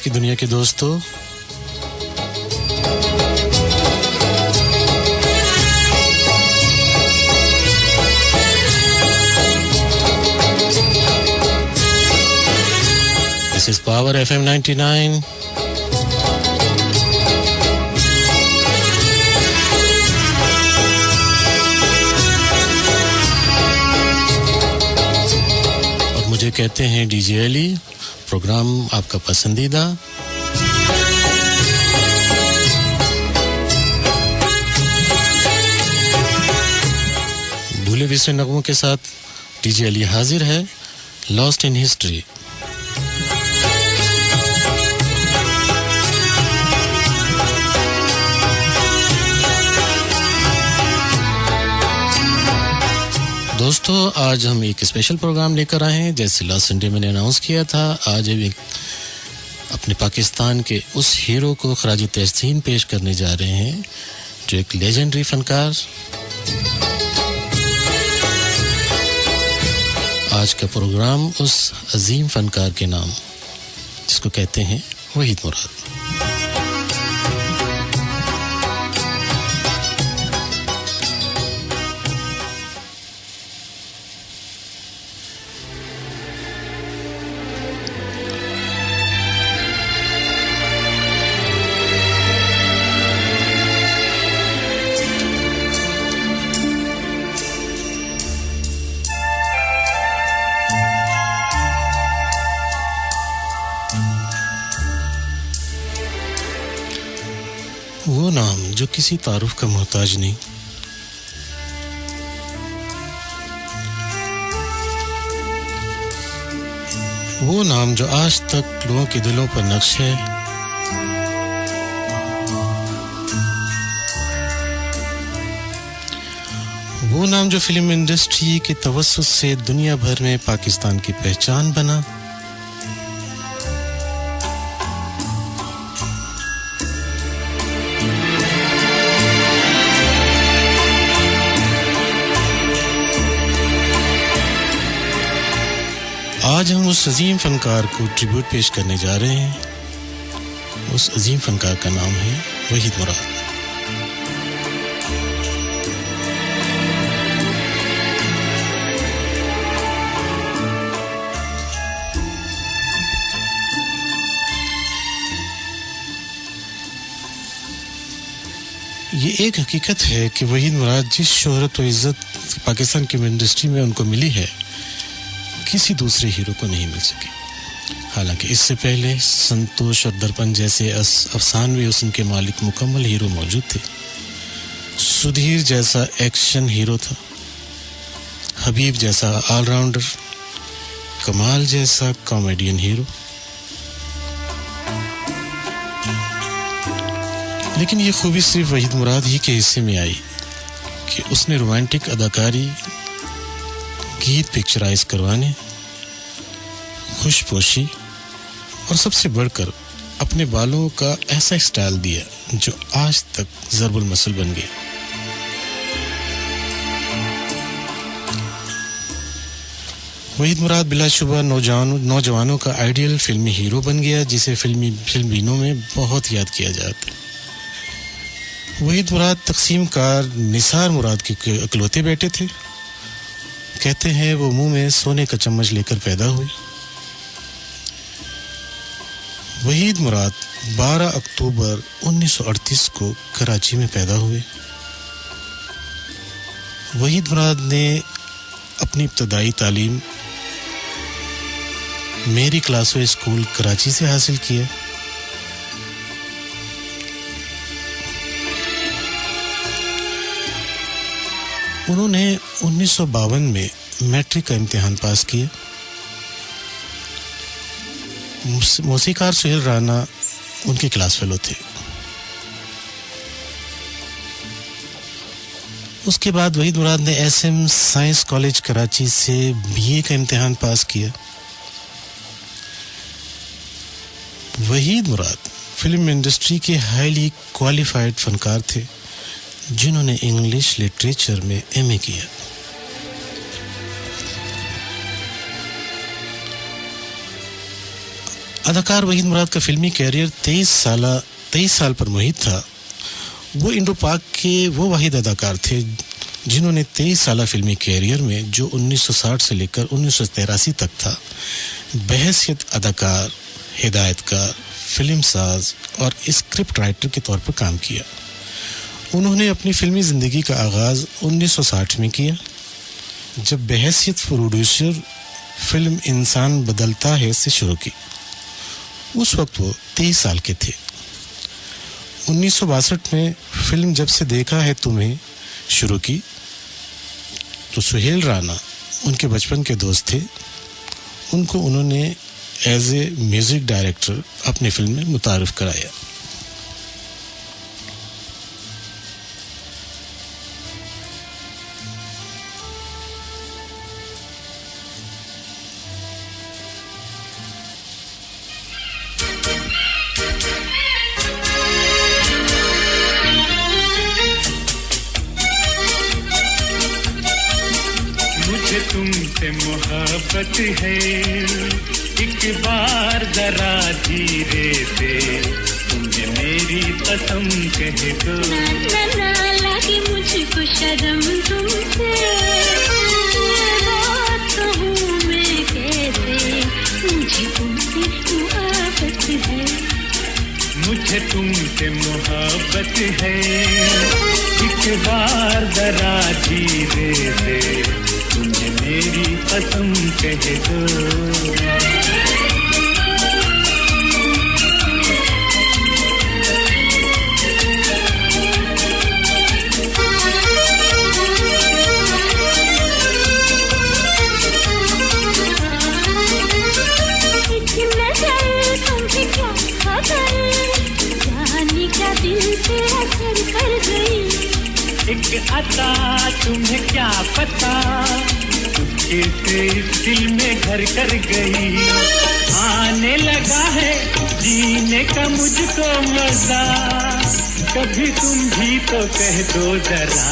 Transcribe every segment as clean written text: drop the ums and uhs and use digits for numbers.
की दुनिया के दोस्तों, दिस इज पावर FM 99. और मुझे कहते हैं डीजे अली. प्रोग्राम आपका पसंदीदा. भूले बिसरे नगमों के साथ डीजे अली हाजिर है. Lost in history. दोस्तों, आज हम एक स्पेशल प्रोग्राम लेकर आए हैं. जैसे लास्ट संडे मैंने अनाउंस किया था, आज हम अपने पाकिस्तान के उस हीरो को खराज तहसीन पेश करने जा रहे हैं जो एक लेजेंडरी फनकार. आज का प्रोग्राम उस अजीम फनकार के नाम, जिसको कहते हैं वहीद मुराद. वो नाम जो किसी तारुफ का मोहताज नहीं, वो नाम जो आज तक लोगों के दिलों पर नक्श है, वो नाम जो फिल्म इंडस्ट्री के तवस्सुत से दुनिया भर में पाकिस्तान की पहचान बना. आज हम उस अजीम फनकार को ट्रिब्यूट पेश करने जा रहे हैं. उस अजीम फनकार का नाम है वहीद मुराद. ये एक हकीकत है कि वहीद मुराद जिस शोहरत और इज्जत पाकिस्तान की इंडस्ट्री में उनको मिली है, किसी दूसरे हीरो को नहीं मिल सकी. हालांकि इससे पहले संतोष और दर्पण जैसे अफसानवी हुस्न के मालिक मुकम्मल हीरो मौजूद थे. सुधीर जैसा एक्शन हीरो था, हबीब जैसा ऑलराउंडर, कमाल जैसा कॉमेडियन हीरो. लेकिन ये खूबी सिर्फ वहीद मुराद ही के हिस्से में आई कि उसने रोमांटिक अदाकारी, गीत पिक्चराइज करवाने, खुशपोशी और सबसे बढ़कर अपने बालों का ऐसा स्टाइल दिया जो आज तक ज़रबुल मसल बन गया. वहीद मुराद बिलाशुबा नौजवानों का आइडियल फिल्मी हीरो बन गया, जिसे फिल्मीनों में बहुत याद किया जाता है. वहीद मुराद तकसीम कार निसार मुराद के इकलौते बेटे थे. कहते हैं वो मुंह में सोने का चम्मच लेकर पैदा हुए. वहीद मुराद 12 अक्टूबर 1938 को कराची में पैदा हुए. वहीद मुराद ने अपनी इब्तदाई तालीम मेरी क्लासो स्कूल कराची से हासिल किया. उन्होंने 1952 में मैट्रिक का इम्तिहान पास किया. मौसीकार सुहेल राना उनके क्लास फेलो थे. उसके बाद वहीद मुराद ने SM साइंस कॉलेज कराची से BA का इम्तिहान पास किया. वहीद मुराद फिल्म इंडस्ट्री के हाईली क्वालिफाइड फनकार थे जिन्होंने इंग्लिश लिटरेचर में MA किया. अदाकार वहीद मुराद का फिल्मी कैरियर 23 साल पर मुहित था। वो इंडो पाक के वो वाहिद अदाकार थे जिन्होंने 23 साल फिल्मी कैरियर में, जो 1960 से लेकर 1983 तक था, बहैसियत अदाकार, हिदायतकार, फिल्म साज और स्क्रिप्ट राइटर के तौर पर काम किया। उन्होंने अपनी फिल्मी ज़िंदगी का आगाज़ 1960 में किया, जब बहैसियत प्रोड्यूसर फिल्म इंसान बदलता है से शुरू की। उस वक्त वो 23 साल के थे। 1962 में फिल्म जब से देखा है तुम्हें शुरू की तो सुहेल राणा उनके बचपन के दोस्त थे। उनको उन्होंने एज ए म्यूजिक डायरेक्टर अपनी फिल्म में मुतारिफ कराया। तुमसे मोहब्बत है, एक बार जरा धीरे से तुमने मेरी कसम कह दो। ना ना लगी मुझको शर्म तुमसे, ये बात कहूँ मैं कैसे, मुझे तुमसे मोहब्बत है। मुझे तुमसे मोहब्बत है, एक बार जरा धीरे से तुमने मेरी कसम कह दो। एक अता तुम्हें क्या पता, चुपके से इस दिल में घर कर गई। आने लगा है जीने का मुझको मजा, कभी तुम भी तो कह दो जरा।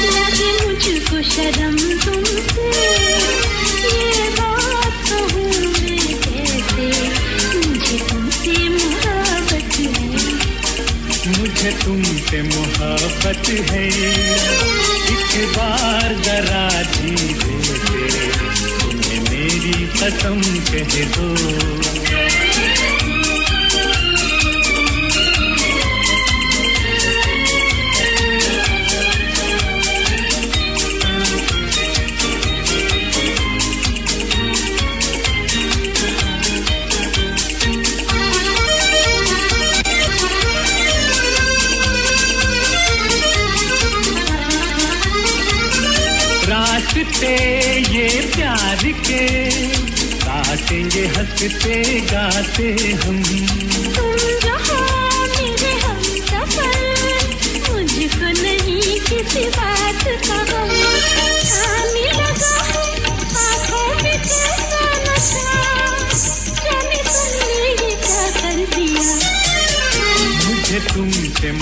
लगे मुझको शर्म तुमसे, ये बात कहूँ मैं कैसे, मुझे तुमसे मोहब्बत है। मुझे तुमसे मोहब्बत है, एक बार जरा धीरे से तुमने मेरी कसम कह दो। रास्ते ये प्यार के काटेंगे हंसते गाते हम। तुम जहाँ मेरे हम सफर, मुझको नहीं किसी बात का गम। आने लगा है आँखों में कैसा नशा, जाने तुमने ये क्या कर दिया। मुझे तुमसे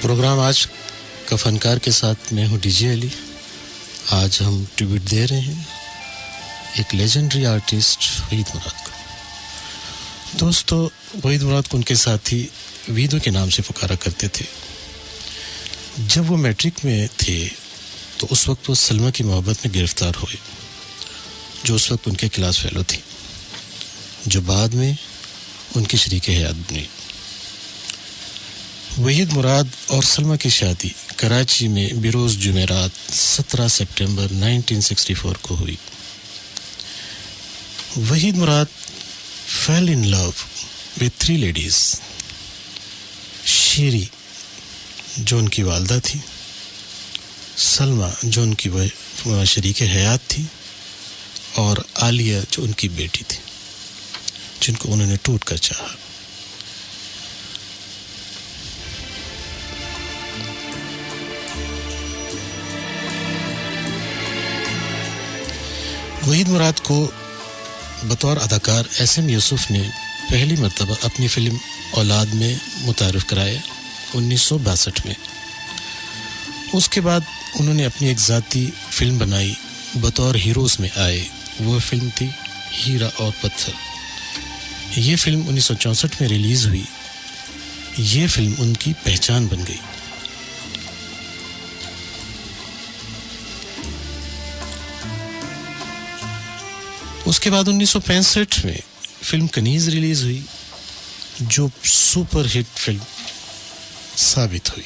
प्रोग्राम आज का फनकार के साथ मैं हूँ डीजे अली। आज हम ट्रिब्यूट दे रहे हैं एक लेजेंडरी आर्टिस्ट वहीद मुराद को। दोस्तों, वहीद मुराद को उनके साथी वीदो के नाम से पुकारा करते थे। जब वो मैट्रिक में थे तो उस वक्त वो सलमा की मोहब्बत में गिरफ्तार हुए, जो उस वक्त उनके क्लास फेलो थी, जो बाद में उनकी शरीक हयात बनी। वहीद मुराद और सलमा की शादी कराची में बिरोज़ जुमेरात 17 सितंबर 1964 को हुई। Waheed Murad fell in love with 3 ladies. Sheeri जो उनकी वालदा थी, सलमा जो उनकी शरीक हयात थी, और आलिया जो उनकी बेटी थी, जिनको उन्होंने टूट कर चाहा। वहीद मुराद को बतौर अदाकार एस एम यूसुफ ने पहली मर्तबा अपनी फिल्म औलाद में मुतारिफ कराया 1962 में। उसके बाद उन्होंने अपनी एक ज़ाती फिल्म बनाई, बतौर हीरोज़ में आए। वो फिल्म थी हीरा और पत्थर। ये फिल्म 1964 में रिलीज़ हुई। ये फिल्म उनकी पहचान बन गई। उसके बाद 1965 में फिल्म कनीज़ रिलीज़ हुई, जो सुपर हिट फिल्म साबित हुई।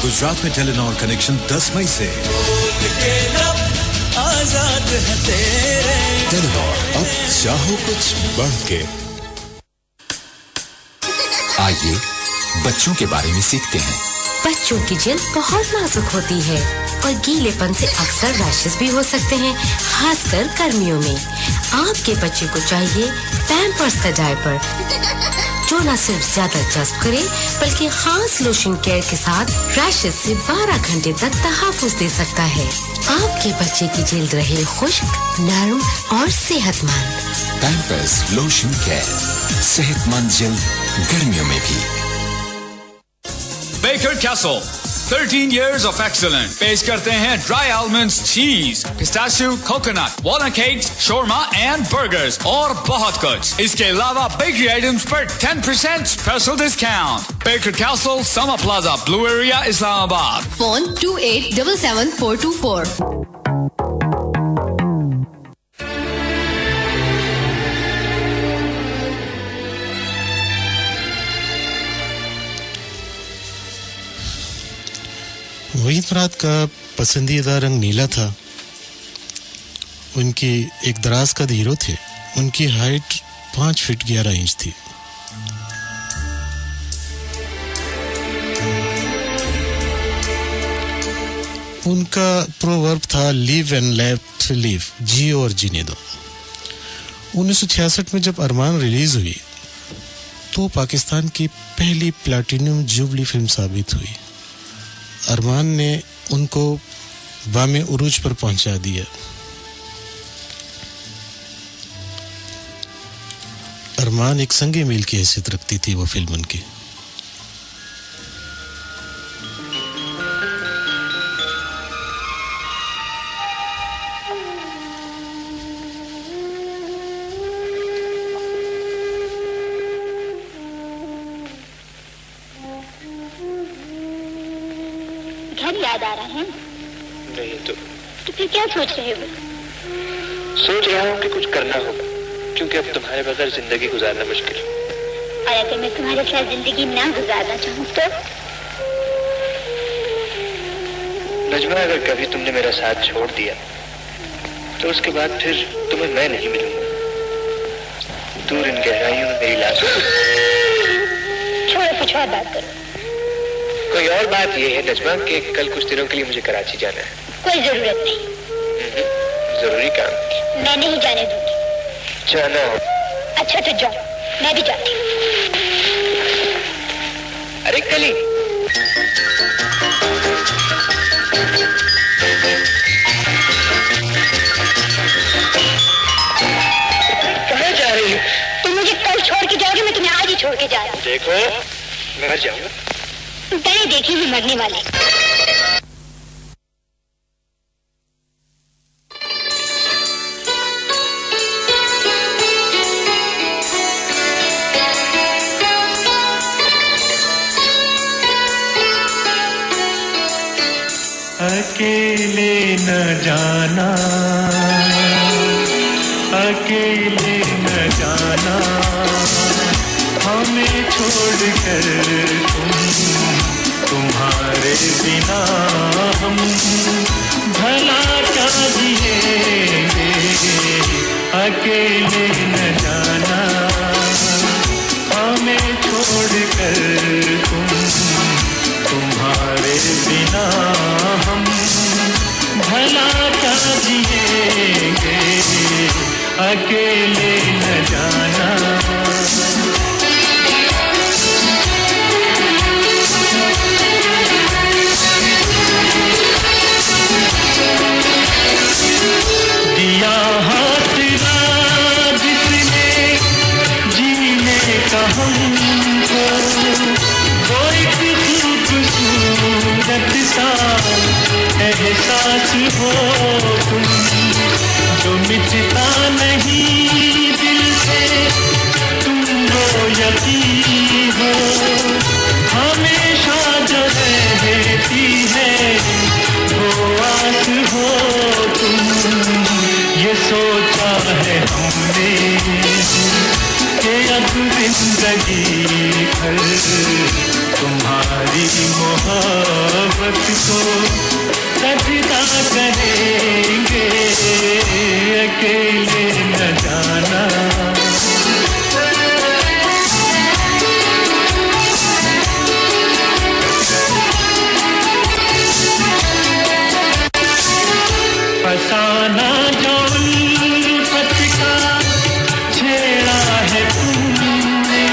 गुजरात में टेलीनॉर कनेक्शन 10 मई से। आजाद है तेरे टेलीनॉर, अब चाहो कुछ बढ़ के। आइए बच्चों के बारे में सीखते हैं। बच्चों की जल्द बहुत नाजुक होती है और गीलेपन से अक्सर रैशेस भी हो सकते हैं, खासकर गर्मियों में। आपके बच्चे को चाहिए पैम्पर्स का डायपर, जो न सिर्फ ज्यादा जज्ब करे बल्कि खास लोशन केयर के साथ रैशेस से 12 घंटे तक तहफ़्फ़ुज़ दे सकता है। आपके बच्चे की जल्द रहे खुश्क, नरम और सेहतमंद। पैम्पर्स लोशन केयर, सेहतमंद जल्द गर्मियों में भी। Baker Castle, 13 years of excellence. पेश करते हैं dry almonds cheese, pistachio, coconut, walnut cakes, shawarma and burgers और बहुत कुछ. इसके अलावा बेकरी आइटम्स पर 10% special discount. Baker Castle, Summer Plaza, Blue Area, Islamabad. Phone 2877-424. Waheed Murad का पसंदीदा रंग नीला था. उनकी एक दराज कद हीरो थे. उनकी हाइट 5 फीट 11 इंच थी. उनका प्रोवर्ब था लिव एंड लेट लिव, जियो और जीने दो. 1966 में जब अरमान रिलीज हुई तो पाकिस्तान की पहली प्लैटिनम जुबली फिल्म साबित हुई. अरमान ने उनको बामे उरूज पर पहुंचा दिया. अरमान एक संगे मील की हैसियत रखती थी वो फिल्म उनकी. याद आ रहा है? नहीं तो फिर क्या सोच रहे हो? सोच रहा हूँ कि कुछ करना होगा, क्योंकि अब तुम्हारे बगैर जिंदगी गुजारना मुश्किल है. और अगर मैं तुम्हारे साथ जिंदगी ना गुजारना चाहूँ तो? नजमा, अगर कभी तुमने मेरा साथ छोड़ दिया तो उसके बाद फिर तुम्हें मैं नहीं मिलूंगा. दूर इन गहराइयों में मेरी लाश. छोड़ो, कुछ और बात करो. कोई और बात यह है नजमा कि कल कुछ दिनों के लिए मुझे कराची जाना है. कोई जरूरत नहीं. जरूरी काम मैं नहीं जाने दूंगी. जाना हो. अच्छा तो जाओ, मैं भी जाती हूँ. अरे कली, कहाँ जा रही हो? तुम मुझे कल छोड़ के जाओगे, मैं तुम्हें आज ही छोड़ के जा रहा हूँ. देखो, मैं मर जाऊंगा. मैंने देखी भी मरने वाले. अकेले न जाना, अकेले न जाना, हमें छोड़कर तुम्हारे बिना हम भला क्या जिएंगे. अकेले न जाना, हमें छोड़कर तुम्हारे बिना हम भला क्या जिएंगे. अकेले न जाना. दिया हाथ जिसने जीने का हमको, वो एक खूबसूरत सा एहसास हो तुम, जो मिटता नहीं दिल से, तुम वो यकीन हो हमेशा जो रहती है, वो आस हो तुम. ये सोचा है हमने कि अब जिंदगी भर तुम्हारी मोहब्बत को सजदा करेंगे. अकेले न जाना. फसाना जो उल्फत का छेड़ा है तुमने,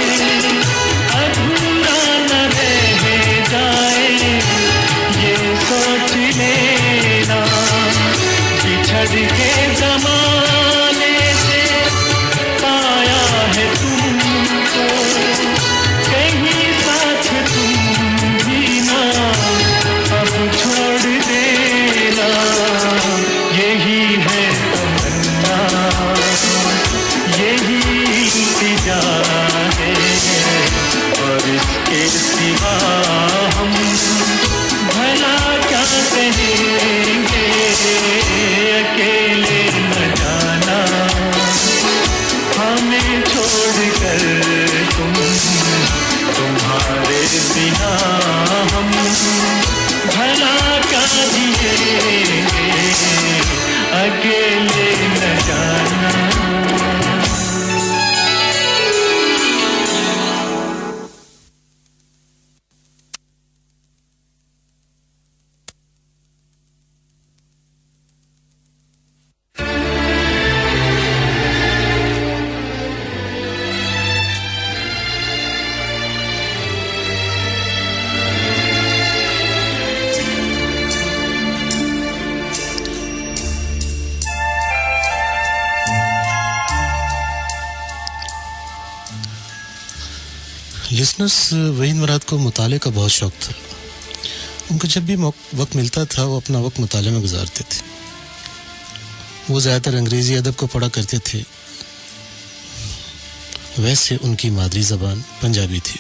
अधूरा न रह जाए ये सोच लेना. बिछड़ के ज़माने से पाया है तुमको, कहीं साथ तुम भी ना लिसनर्स वहीद मुराद को मुताले का बहुत शौक था। उनको जब भी वक्त मिलता था वो अपना वक्त मुताले में गुजारते थे। वो ज़्यादातर अंग्रेज़ी अदब को पढ़ा करते थे। वैसे उनकी मादरी ज़बान पंजाबी थी।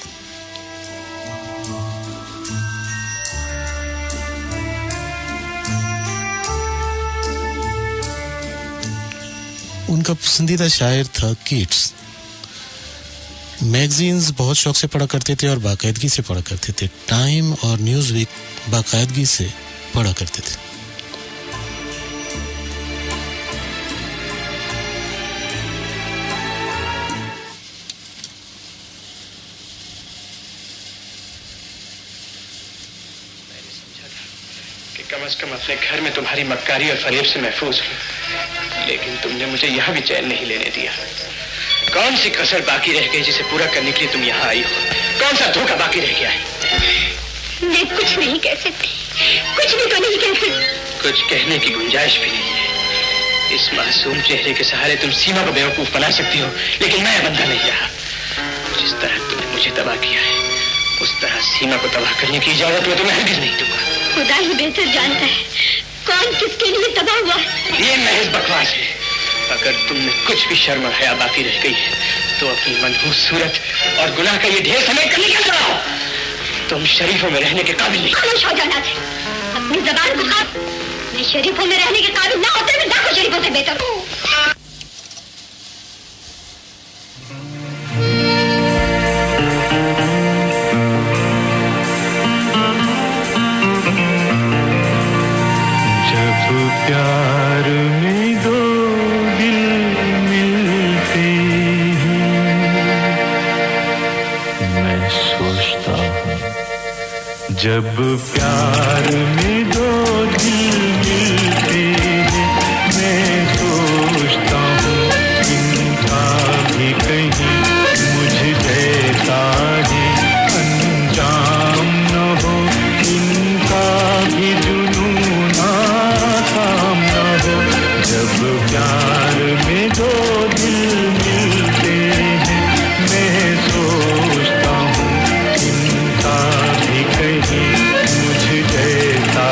उनका पसंदीदा शायर था कीट्स। मैगजीन्स बहुत शौक से पढ़ा करते थे और बाकायदगी से पढ़ा करते थे। टाइम और न्यूज़ वीक बाकायदगी से पढ़ा करते थे। कम से कम अपने घर में तुम्हारी मक्कारी और फरेब से महफूज हूँ, लेकिन तुमने मुझे यहाँ भी चैन नहीं लेने दिया। कौन सी कसर बाकी रह गई जिसे पूरा करने के लिए तुम यहाँ आई हो? कौन सा धोखा बाकी रह गया है? मैं कुछ नहीं कह सकती, कुछ भी तो नहीं कह सकती। कुछ कहने की गुंजाइश भी नहीं है। इस मासूम चेहरे के सहारे तुम सीमा को बेवकूफ बना सकती हो, लेकिन मैं बंधा नहीं रहा। जिस तरह तुमने मुझे तबाह किया है, उस तरह सीमा को तबाह करने की इजाजत मैं तुम्हें हरगिज नहीं दूंगा। खुदा ही बेहतर जानता है कौन किसके लिए तबाह हुआ। ये महज बकवास है। अगर तुम में कुछ भी शर्म और हया बाकी रह गई है तो अपनी मनहूस सूरत और गुनाह का ये ढेर समेट कर निकल जाओ। तुम शरीफों में रहने के काबिल नहीं। खामोश हो जाना थे, अपनी ज़बान को काट। मैं शरीफों में रहने के काबिल ना होते मैं लाखों शरीफों से बेहतर हूँ। प्यार में दो दिल मिलते हैं, मैं सोचता हूँ जब प्यार में दो दिल मिलते हैं, मैं सोचता हूँ इनका भी कहीं मुझ जैसा ही अंजाम न हो, इनका भी जुनून जब प्यार में दो दिल मिलते हैं, मैं सोचता हूँ इनका भी कहीं मुझ जैसा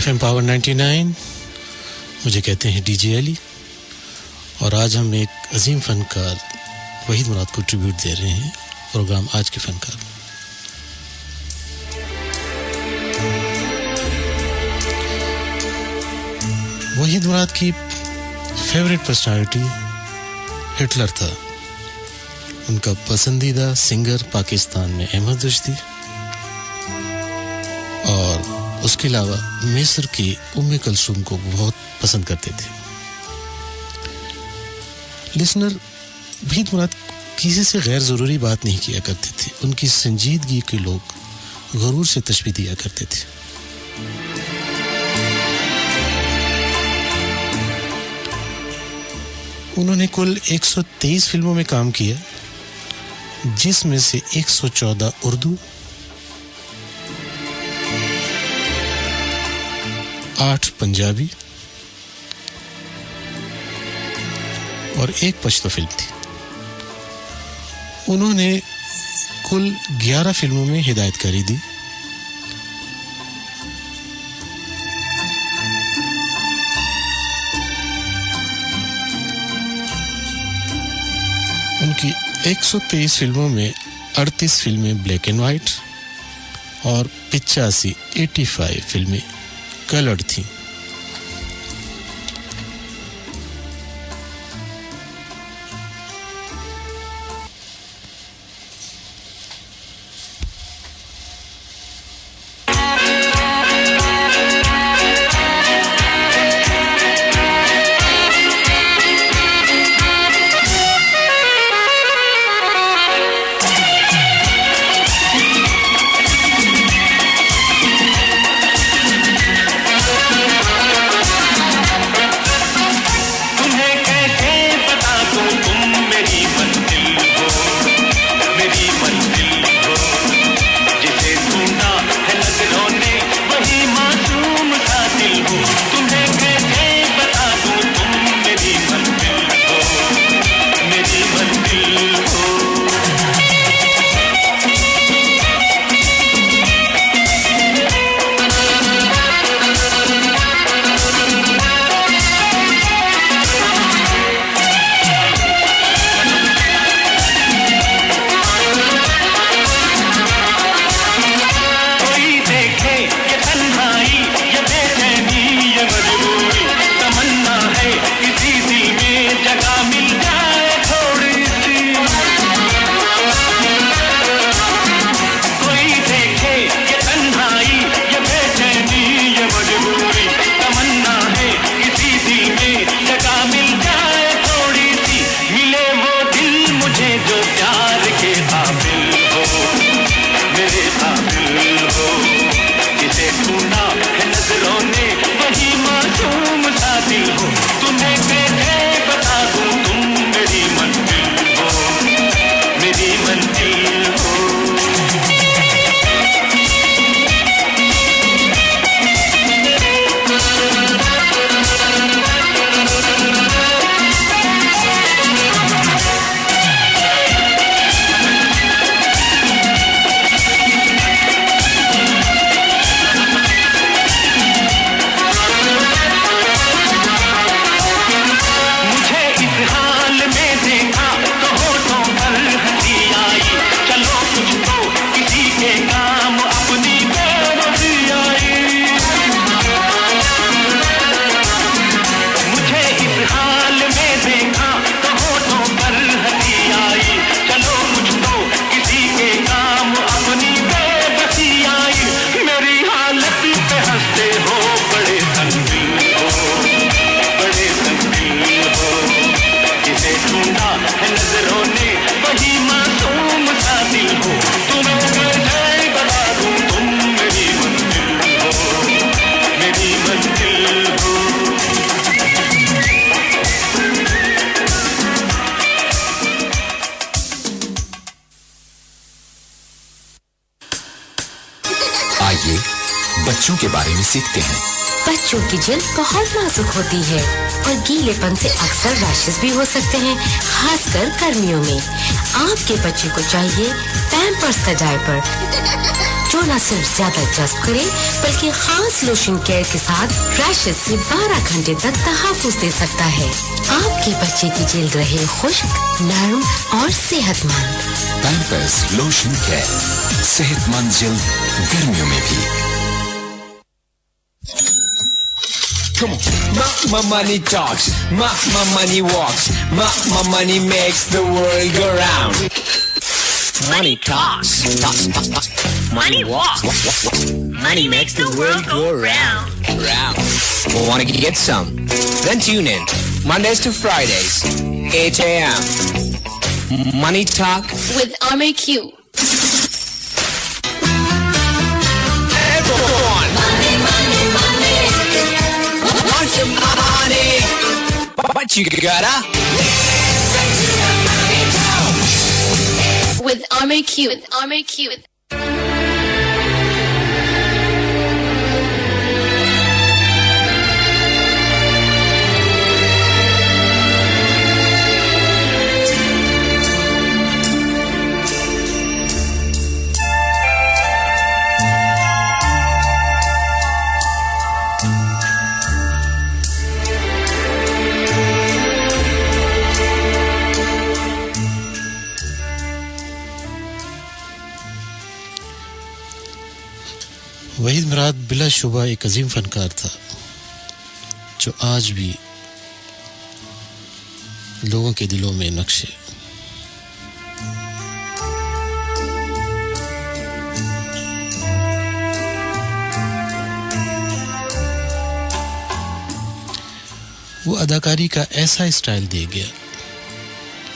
FM पावर 99, मुझे कहते हैं डीजे अली, और आज हम एक अजीम फनकार वहीद मुराद को ट्रिब्यूट दे रहे हैं। प्रोग्राम आज के फनकार। वहीद मुराद की फेवरेट पर्सनालिटी हिटलर था। उनका पसंदीदा सिंगर पाकिस्तान में अहमद रुश्दी, और उसके अलावा मिस्र की उम्मे कुलसूम को बहुत पसंद करते थे। लिसनर, वहीद मुराद किसी से गैर ज़रूरी बात नहीं किया करते थे। उनकी संजीदगी के लोग गरूर से तशबीह दिया करते थे। उन्होंने कुल 123 फिल्मों में काम किया, जिसमें से 114 उर्दू, 8 पंजाबी और 1 पश्तो फिल्म थी। उन्होंने कुल 11 फिल्मों में हिदायतकारी दी। उनकी 123 फिल्मों में 38 फिल्में ब्लैक एंड वाइट और 85 फिल्में कलर्ड थीं। बच्चों के बारे में सीखते हैं। बच्चों की जल्द बहुत नाजुक होती है और गीलेपन से अक्सर रैशेस भी हो सकते हैं, खासकर गर्मियों में। आपके बच्चे को चाहिए पैम्पर्स द डायपर, जो न सिर्फ ज्यादा जज्ब करे बल्कि खास लोशन केयर के साथ रैशेस से 12 घंटे तक तहफ्फुज़ दे सकता है। आपके बच्चे की जिल्द रहे खुश्क, नर्म और सेहतमंद। पैम्पर्स लोशन केयर, सेहतमंद जिल्द गर्मियों में भी। Come on. My money talks, my money walks, my money makes the world go round. Money talks, money walks, money makes the world go round. Well, wanna get some? Then tune in Mondays to Fridays, 8 a.m. Money Talk with RMQ. Everyone. Want some money, but you gotta with RMQ. Waheed मुराद बिलाशुबा एक अजीम फनकार था जो आज भी लोगों के दिलों में नक्श है। वो अदाकारी का ऐसा स्टाइल दे गया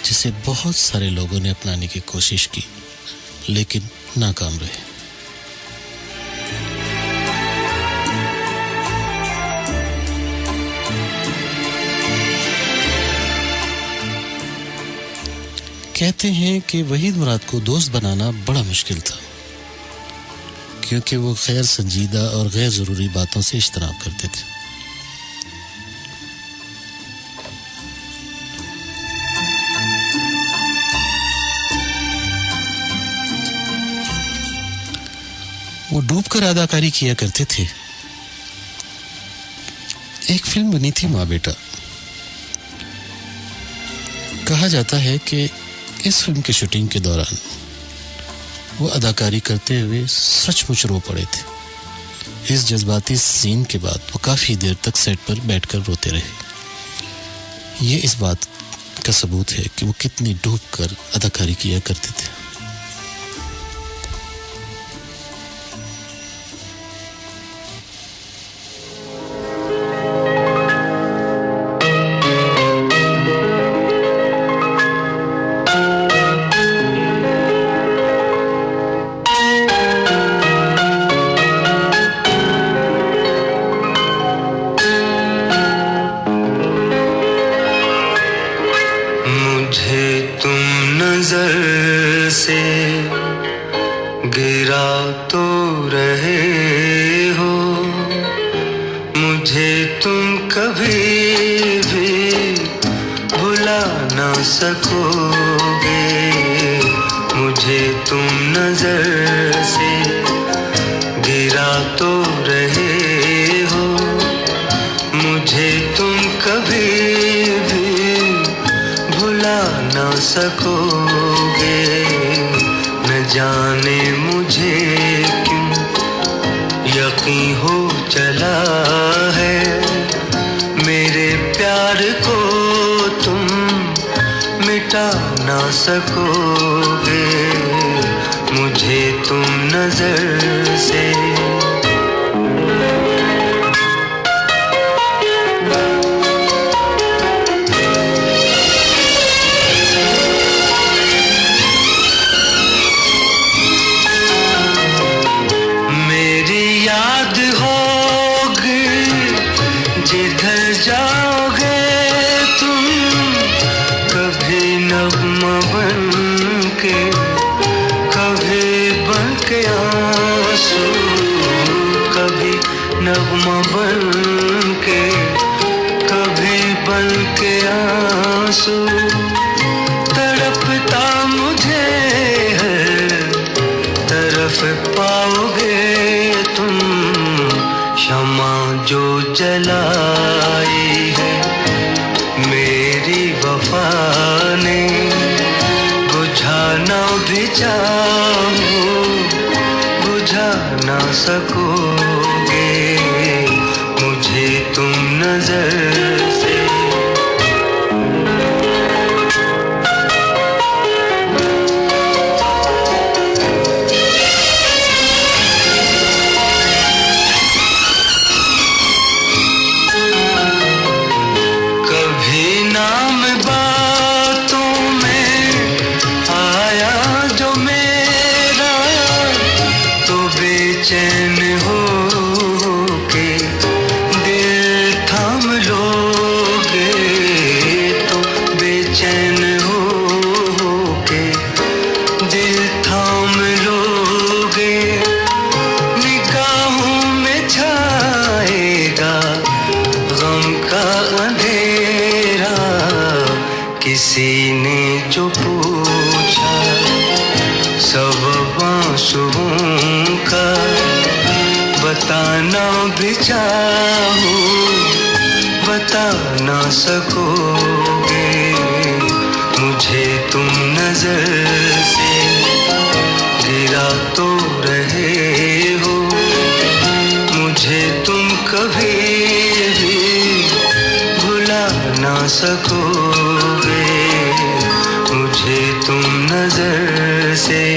जिसे बहुत सारे लोगों ने अपनाने की कोशिश की लेकिन नाकाम रहे। कहते हैं कि वहीद मुराद को दोस्त बनाना बड़ा मुश्किल था क्योंकि वो गैर संजीदा और गैर जरूरी बातों से इज्तनाब करते थे। वो डूबकर अदाकारी किया करते थे। एक फिल्म बनी थी माँ बेटा। कहा जाता है कि इस फिल्म की शूटिंग के दौरान वो अदाकारी करते हुए सचमुच रो पड़े थे। इस जज्बाती सीन के बाद वो काफी देर तक सेट पर बैठकर रोते रहे। ये इस बात का सबूत है कि वो कितनी डूबकर अदाकारी किया करते थे। तड़पता मुझे हर तरफ दफे पाओगे तुम शमा जो जलाई है मेरी वफा ने बुझाना भी चाहूं बुझा ना सकोगे मुझे तुम नजर से किसी ने जो पूछा सब आंसुओं का बताना भी चाहूं बता ना सकोगे मुझे तुम नजर से गिरा तो रहे हो मुझे तुम कभी भी भुला ना सकोगे मुझे तुम नजर से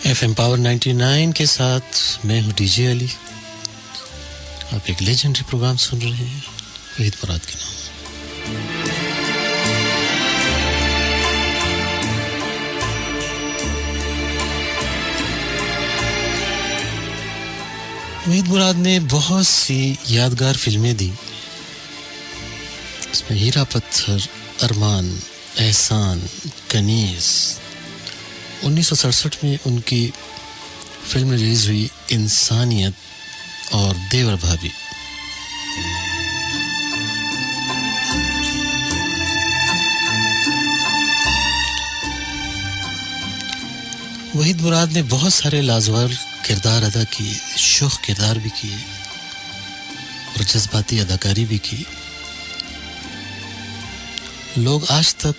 एफएम पावर 99 के साथ मैं हूं डीजे अली। आप एक लेजेंडरी प्रोग्राम सुन रहे हैं वहीद मुराद के नाम। वहीद मुराद ने बहुत सी यादगार फिल्में दी। इसमें हीरा पत्थर, अरमान, एहसान, कनीज। 1967 में उनकी फिल्म रिलीज हुई इंसानियत और देवर भाभी। वहीद मुराद ने बहुत सारे लाजवाब किरदार अदा किए, शोख किरदार भी किए और जज्बाती अदाकारी भी की। लोग आज तक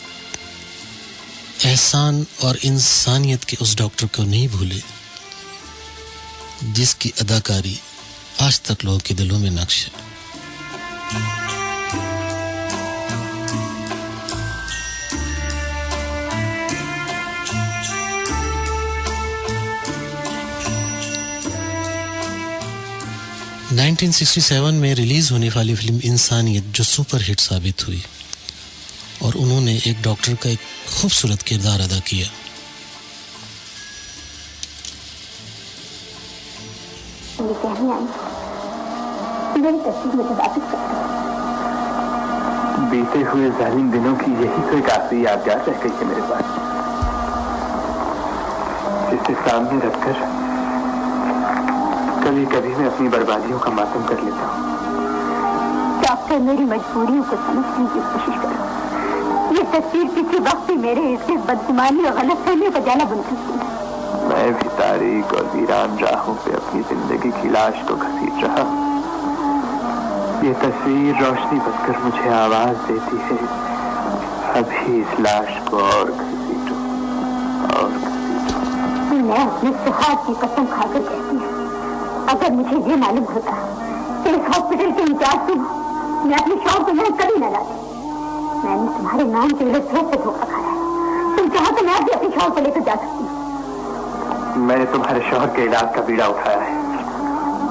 एहसान और इंसानियत के उस डॉक्टर को नहीं भूले जिसकी अदाकारी आज तक लोगों के दिलों में नक्श है। – 1967 में रिलीज होने वाली फिल्म इंसानियत जो सुपर हिट साबित हुई और उन्होंने एक डॉक्टर का एक खूबसूरत किरदार अदा किया। बीते हुए जालिम दिनों की यही तो एक आखिरी यादगार रह गई है मेरे पास, जिसे सामने रखकर कभी कभी मैं अपनी बर्बादियों का मातम कर लेता हूँ। डॉक्टर, मेरी मजबूरियों को समझने की कोशिश करो। ये तस्वीर किसी वक्त भी मेरे इसके बदगुमानी और गलतफहमी का जाला बन सकती है। मैं भी तारीक और वीरान राहों पे अपनी जिंदगी की लाश को घसीट रहा। ये तस्वीर रोशनी बनकर मुझे आवाज देती है, अभी इस लाश को और घसीटो और घसीटो। मैं अपने सुहाग की कसम खाकर कहती हूँ, अगर मुझे ये मालूम होता तो इस हॉस्पिटल के इंचार्ज को मैं अपने शौक को यहाँ कभी न लाती। मैंने तुम्हारे नाम के लिए फिर से धोखा खाया है। तुम चाहो तो मैं भी अपने शौहर को लेकर जा सकती हूँ। मैंने तुम्हारे शौहर के इलाज का बीड़ा उठाया है।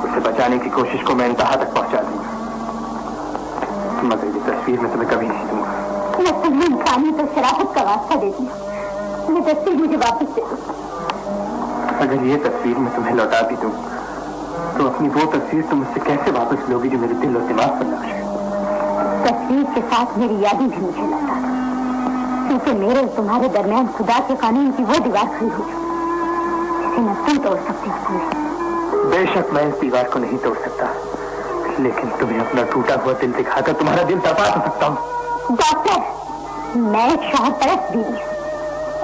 उसे बचाने की कोशिश को मैं इंतहा तक पहुंचा दूंगा, मगर ये तस्वीर मैं तुम्हें कभी नहीं दूंगा। मैं तुम्हें इंसानियत और शराफत का वास्ता देती हूँ, ये तस्वीर मुझे वापस दे दो। अगर ये तस्वीर मैं तुम्हें लौटा भी दूं, तो अपनी वो तस्वीर तुम मुझसे कैसे वापस लोगी जो मेरे दिल और दिमाग पर नक्श है? तस्वीर के साथ मेरी यादें भी मुझे लौटा दो, क्योंकि मेरे और तुम्हारे दरमियान खुदा के कानून की वो दीवार खड़ी हो चुकी, जिसे मैं तुम तोड़ सकती हो। बेशक मैं इस दीवार को नहीं तोड़ सकता, लेकिन तुम्हें अपना टूटा हुआ दिल दिखाकर तुम्हारा दिल तपा सकता हूँ। डॉक्टर, मैं एक शौहर परस्त बीवी हूँ,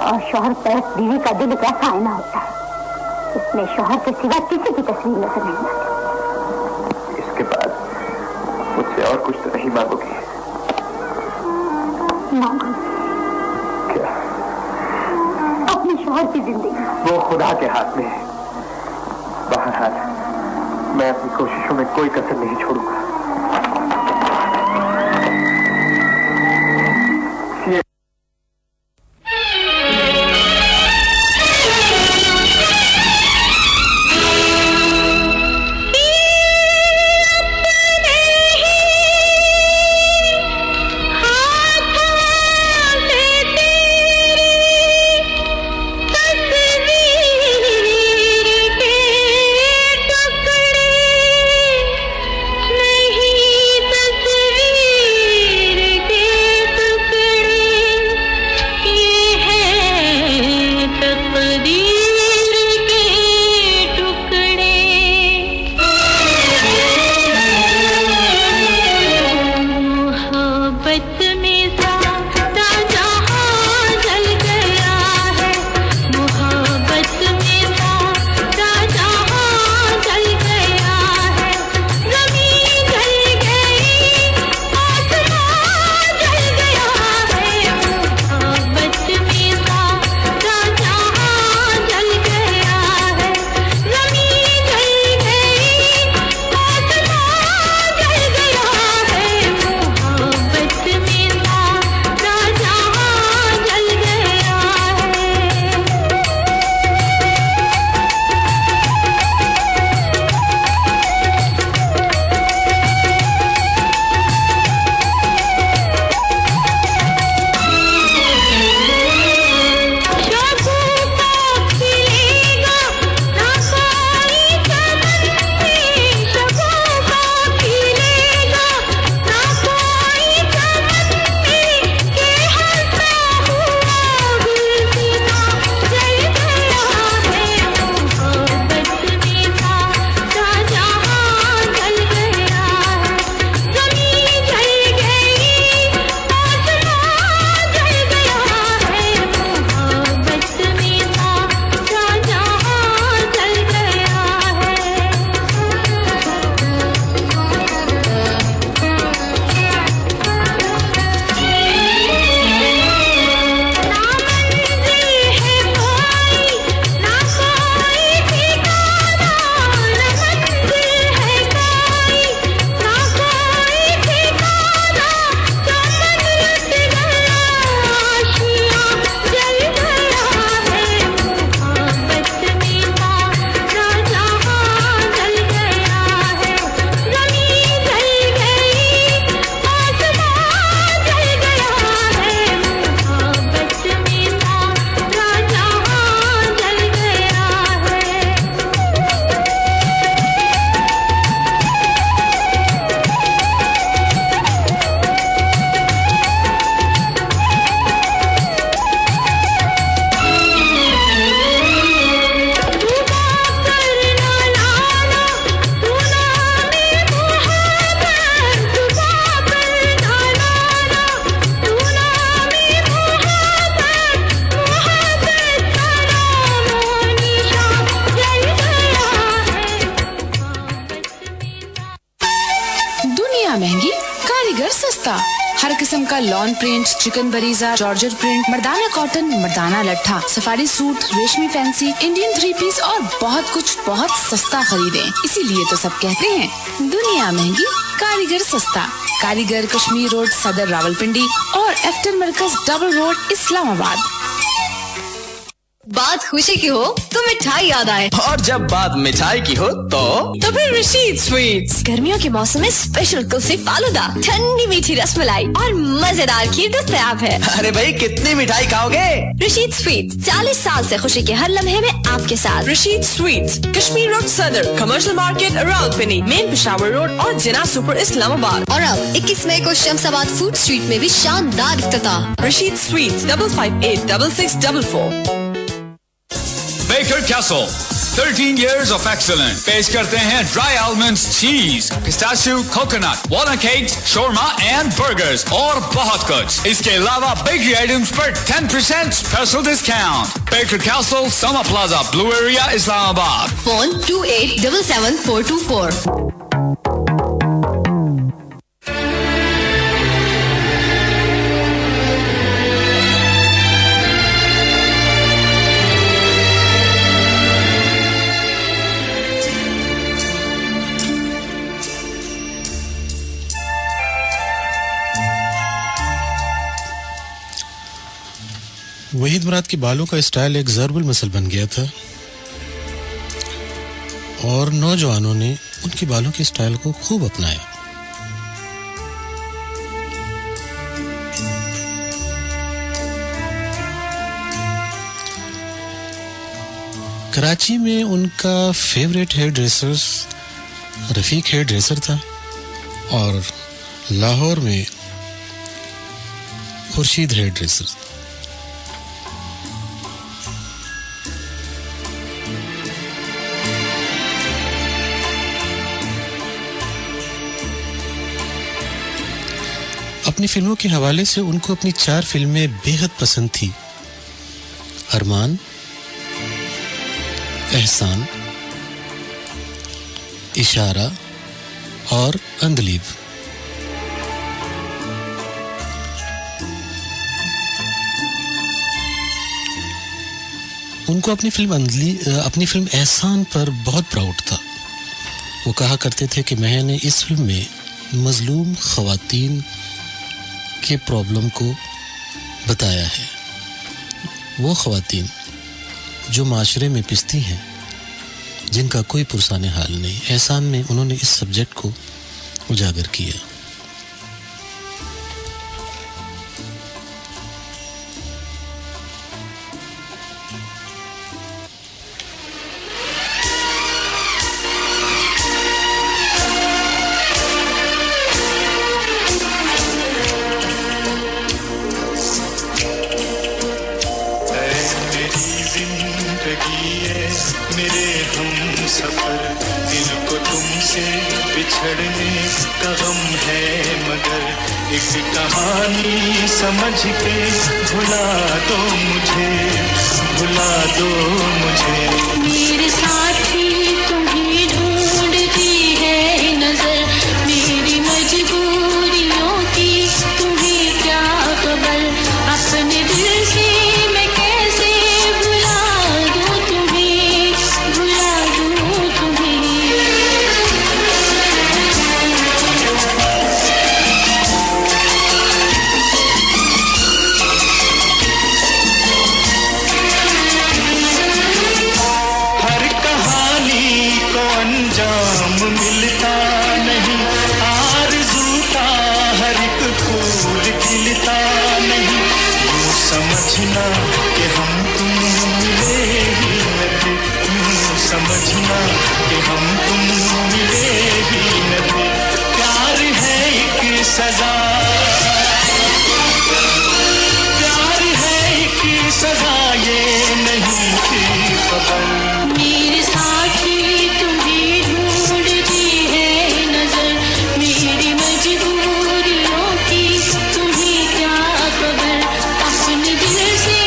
और शौहर परस्त बीवी का दिल एक ऐसा आईना होता है, इसमें शौहर के सिवा किसी की तस्वीर नजर नहीं आती। इसके बाद मुझसे और कुछ तो नहीं मांगोगी? मांगूंगी। क्या? अपने शौहर की जिंदगी। वो खुदा के हाथ में है। बहरहाल मैं अपनी कोशिशों में कोई कसर नहीं छोड़ूंगा। नहीं का लॉन प्रिंट, चिकन बरीजा, जॉर्जेट प्रिंट, मर्दाना कॉटन, मर्दाना लट्ठा, सफारी सूट, रेशमी फैंसी, इंडियन 3 पीस और बहुत कुछ बहुत सस्ता खरीदें। इसीलिए तो सब कहते हैं दुनिया महंगी, कारीगर सस्ता। कारीगर कश्मीर रोड, सदर रावलपिंडी और एफ्टन मरकज, डबल रोड, इस्लामाबाद। बात खुशी की हो तो मिठाई याद आए, और जब बात मिठाई की हो तो फिर रशीद स्वीट्स। गर्मियों के मौसम में स्पेशल कुल्फी, फालूदा, ठंडी मीठी रसमलाई और मजेदार खीर दस्तयाब है। अरे भाई कितनी मिठाई खाओगे? रशीद स्वीट्स 40 साल से खुशी के हर लम्हे में आपके साथ। रशीद स्वीट्स, कश्मीर रोड, सदर, commercial market, Rawalpindi, main Peshawar road और जिना सुपर, इस्लामाबाद। और अब 21 मई को शमशाबाद फूड स्ट्रीट में भी शानदार इफ्तिताह। Rashid sweets 55866644। Baker Castle 13 years of excellence पेश करते हैं dry almonds, cheese, pistachio, coconut, walnut cakes, shawarma and burgers और बहुत कुछ। इसके अलावा बेकरी आइटम्स पर 10% special discount. Baker Castle, Sama Plaza, Blue Area, Islamabad. Phone 28774424। Waheed Murad के बालों का स्टाइल एक ज़रूर मसल बन गया था और नौजवानों ने उनके बालों के स्टाइल को खूब अपनाया। कराची में उनका favourite hairdresser Rafiq hairdresser था और लाहौर में खुर्शीद हेयर ड्रेसर। अपनी फिल्मों के हवाले से उनको अपनी 4 फिल्में बेहद पसंद थी। अरमान, एहसान, इशारा और अंधलीब। उनको अपनी फिल्म एहसान पर बहुत प्राउड था। वो कहा करते थे कि मैंने इस फिल्म में मजलूम ख़वातीन के प्रॉब्लम को बताया है। वो ख़वातीन जो माशरे में पिसती हैं, जिनका कोई पुरसाने हाल नहीं। एहसान में उन्होंने इस सब्जेक्ट को उजागर किया। कहानी समझ के भुला दो मुझे, भुला दो मुझे। मेरे साथी तुम्हें ढूंढती है नजर, मेरी मजबूरियों की तुम्हें क्या खबर। अपने दिल से मैं कैसे भुला दूं तुम्हें, भुला दूं तुम्हें। मिलता नहीं आरज़ू का हर एक फूल खिलता नहीं। यूं समझना कि हम तुम मिले ही न थे, यूं समझना कि हम तुम मिले ही न थे। प्यार है एक सजा, प्यार है एक सजा, ये नहीं थी खबर। मेरे साथी तुम्हें ढूंढती है नजर, मेरी मजबूरियों की तुम्हें क्या खबर। अपने दिल से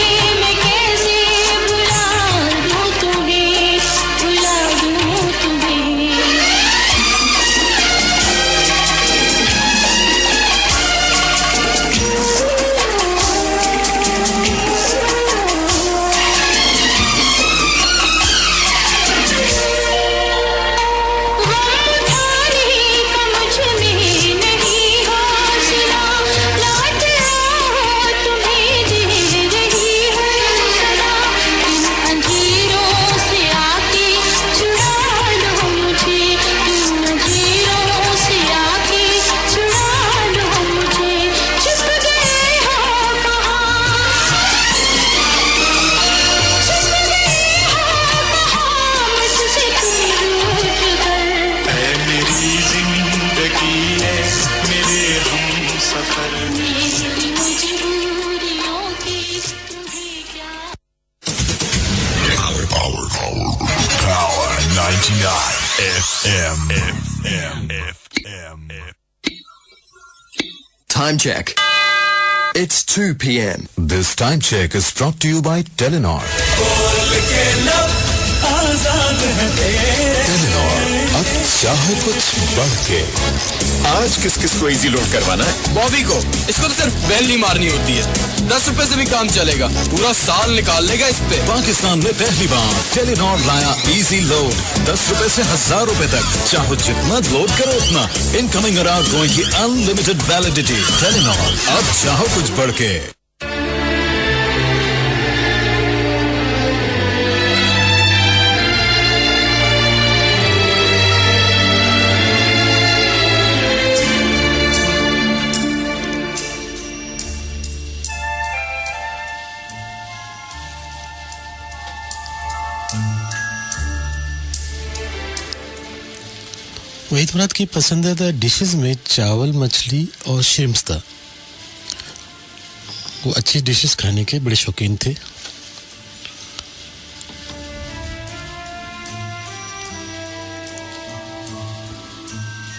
Time check. It's 2 p.m. This time check is brought to you by Telenor. Telenor, अब चाहो कुछ बढ़ के। आज किस को इजी लोड करवाना है? बॉबी को। इसको तो सिर्फ बेल नहीं मारनी होती है। 10 रुपए से भी काम चलेगा। पूरा साल निकाल लेगा इस पे। पाकिस्तान में पहली बार टेलीनॉर लाया इजी लोड। 10 रुपए से 1000 रुपए तक। चाहो जितना लोड करो उतना। इनकमिंग और आउटगोइंग की अनलिमिटेड वैलिडिटी। टेलीनॉर, अब चाहो कुछ बढ़ के। वहीद मुराद की पसंदीदा डिशेस में चावल, मछली और श्रिम्प्स था। वो अच्छी डिशेस खाने के बड़े शौकीन थे।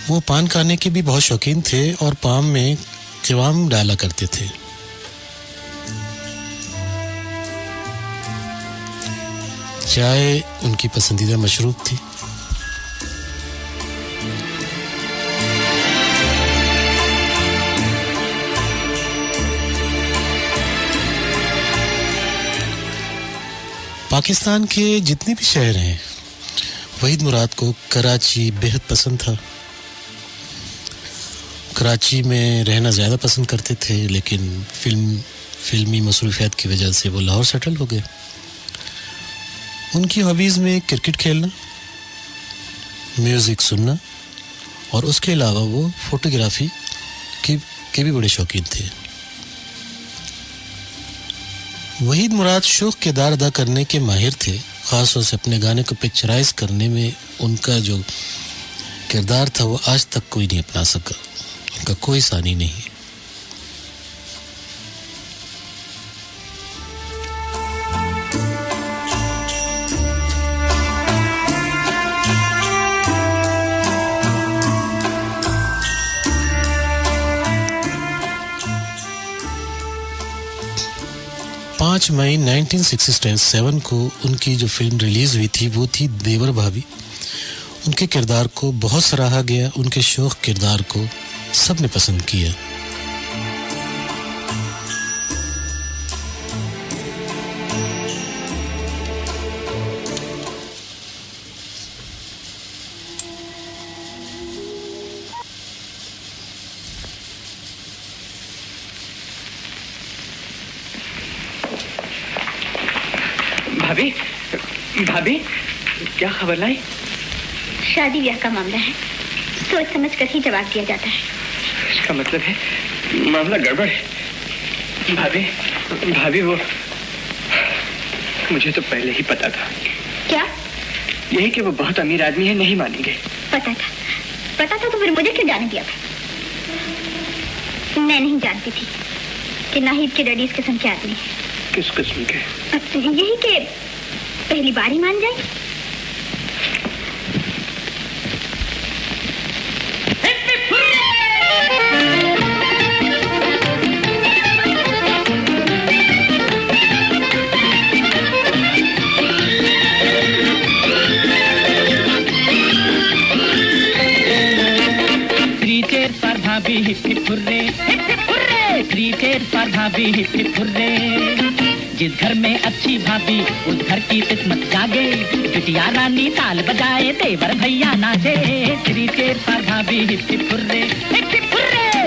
वो पान खाने के भी बहुत शौकीन थे और पान में क़िवाम डाला करते थे। चाय उनकी पसंदीदा मशरूब थी। पाकिस्तान के जितने भी शहर हैं, वहीद मुराद को कराची बेहद पसंद था। कराची में रहना ज़्यादा पसंद करते थे, लेकिन फिल्मी मसरूफियात की वजह से वो लाहौर सेटल हो गए। उनकी हॉबीज़ में क्रिकेट खेलना, म्यूज़िक सुनना और उसके अलावा वो फोटोग्राफी के भी बड़े शौकीन थे। वहीद मुराद शौक किरदार अदा करने के माहिर थे। ख़ास तौर से अपने गाने को पिक्चराइज करने में उनका जो किरदार था वो आज तक कोई नहीं अपना सका। उनका कोई सानी नहीं। मई 1967 को उनकी जो फिल्म रिलीज हुई थी वो थी देवर भाभी। उनके किरदार को बहुत सराहा गया। उनके शौक किरदार को सबने पसंद किया। भाभी, भाभी, क्या खबर लाई? शादी ब्याह का मामला है, सोच समझ कर ही जवाब दिया जाता है। इसका मतलब है मामला गड़बड़ है। भाभी, भाभी वो मुझे तो पहले ही पता था। क्या? यही कि वो बहुत अमीर आदमी है, नहीं मानेंगे। पता था तो फिर मुझे क्यों जाने दिया था? मैं नहीं जानती थी कि नाहिद के डैडी इस किस्म के आदमी है। किस किस्म के? यही कि पहली बार ही मान जाए। पर भाभी hip hip hurray, three chair पर भाभी हिप हिप हुर्रे। जिस घर में अच्छी भाभी उस घर की किस्मत जागे। बिटिया रानी ताल बजाए, देवर भैया नाचे। थ्री चेयर पर भाभी hip hip hurray,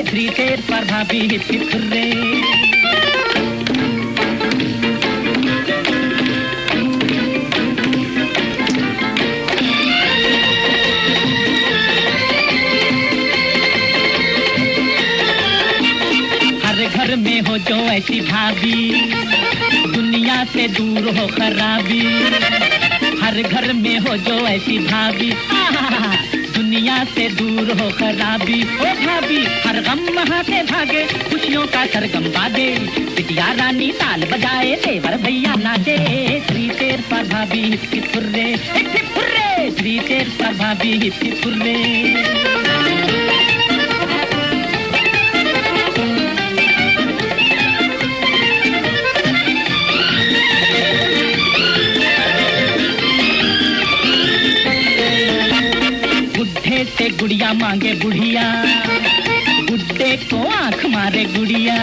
three chair पर भाभी हिप हिप हुर्रे। घर में हो जो ऐसी भाभी, दुनिया से दूर हो खराबी। हर घर में हो जो ऐसी भाभी, दुनिया से दूर हो खराबी। ओ भाभी हर गम वहाँ से भागे, खुशियों का सरगम बादे। बिटिया रानी ताल बजाए, देवर भैया नाचे। थ्री चेयर पर भाभी hip hip hurray, three chair पर भाभी। भाभी हिप हिप हुर्रे बुढ़े से गुड़िया मांगे बुढ़िया बुढ़े को आंख मारे गुड़िया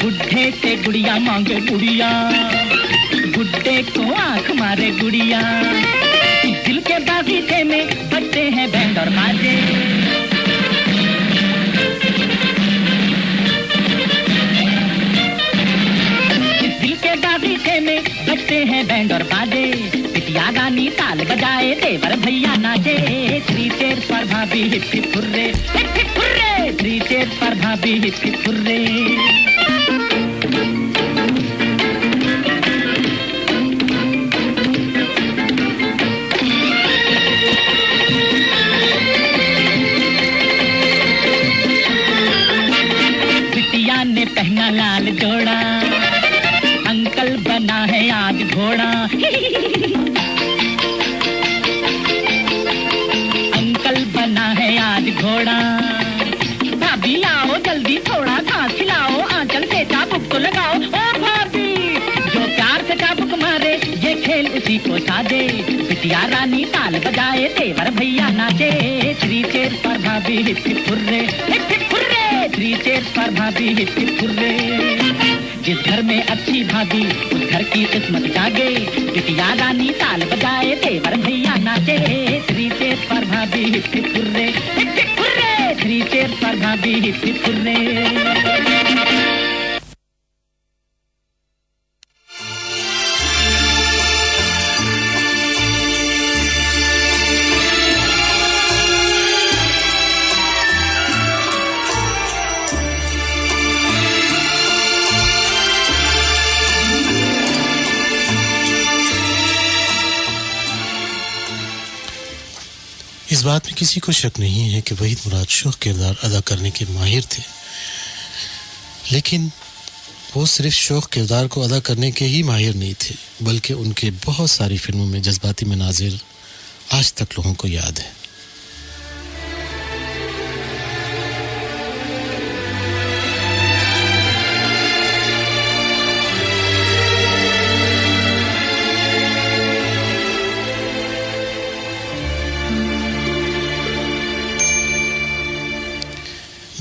बुढ़े से गुड़िया मांगे गुड़िया बुड्ढे को आंख मारे गुड़िया दिल के बागीचे में बजते हैं बैंड और बाजे दिल के बागीचे में बजते हैं बैंड और बाजे बिटिया गानी ताल बजाए देवर भैया नाचे थ्री चेयर पर भाभी hip hip hurray hip hip hurray three chair पर भाभी हिप हिप हुर्रे ने पहना लाल जोड़ा अंकल बना है आज घोड़ा अंकल बना है आज घोड़ा भाभी आओ जल्दी थोड़ा घास खिलाओ आंचल से चाबुक को लगाओ ओ भाभी जो प्यार से चाबुक मारे ये खेल उसी को साजे बिटिया रानी ताल बजाए देवर भैया नाचे थ्री चेयर पर भाभी hip hip hurray hip hip hurray three chair पर भाभी हिप हिप हुर्रे जिस घर में अच्छी भाभी उस घर की किस्मत जागे बिटिया रानी ताल बजाए देवर भैया नाचे थ्री चेयर पर भाभी hip hip hurray hip hip hurray three chair पर भाभी हिप हिप हुर्रे इस बात में किसी को शक नहीं है कि वहीद मुराद शोख किरदार अदा करने के माहिर थे, लेकिन वो सिर्फ शोख किरदार को अदा करने के ही माहिर नहीं थे, बल्कि उनके बहुत सारी फिल्मों में जज्बाती मनाजिर आज तक लोगों को याद है।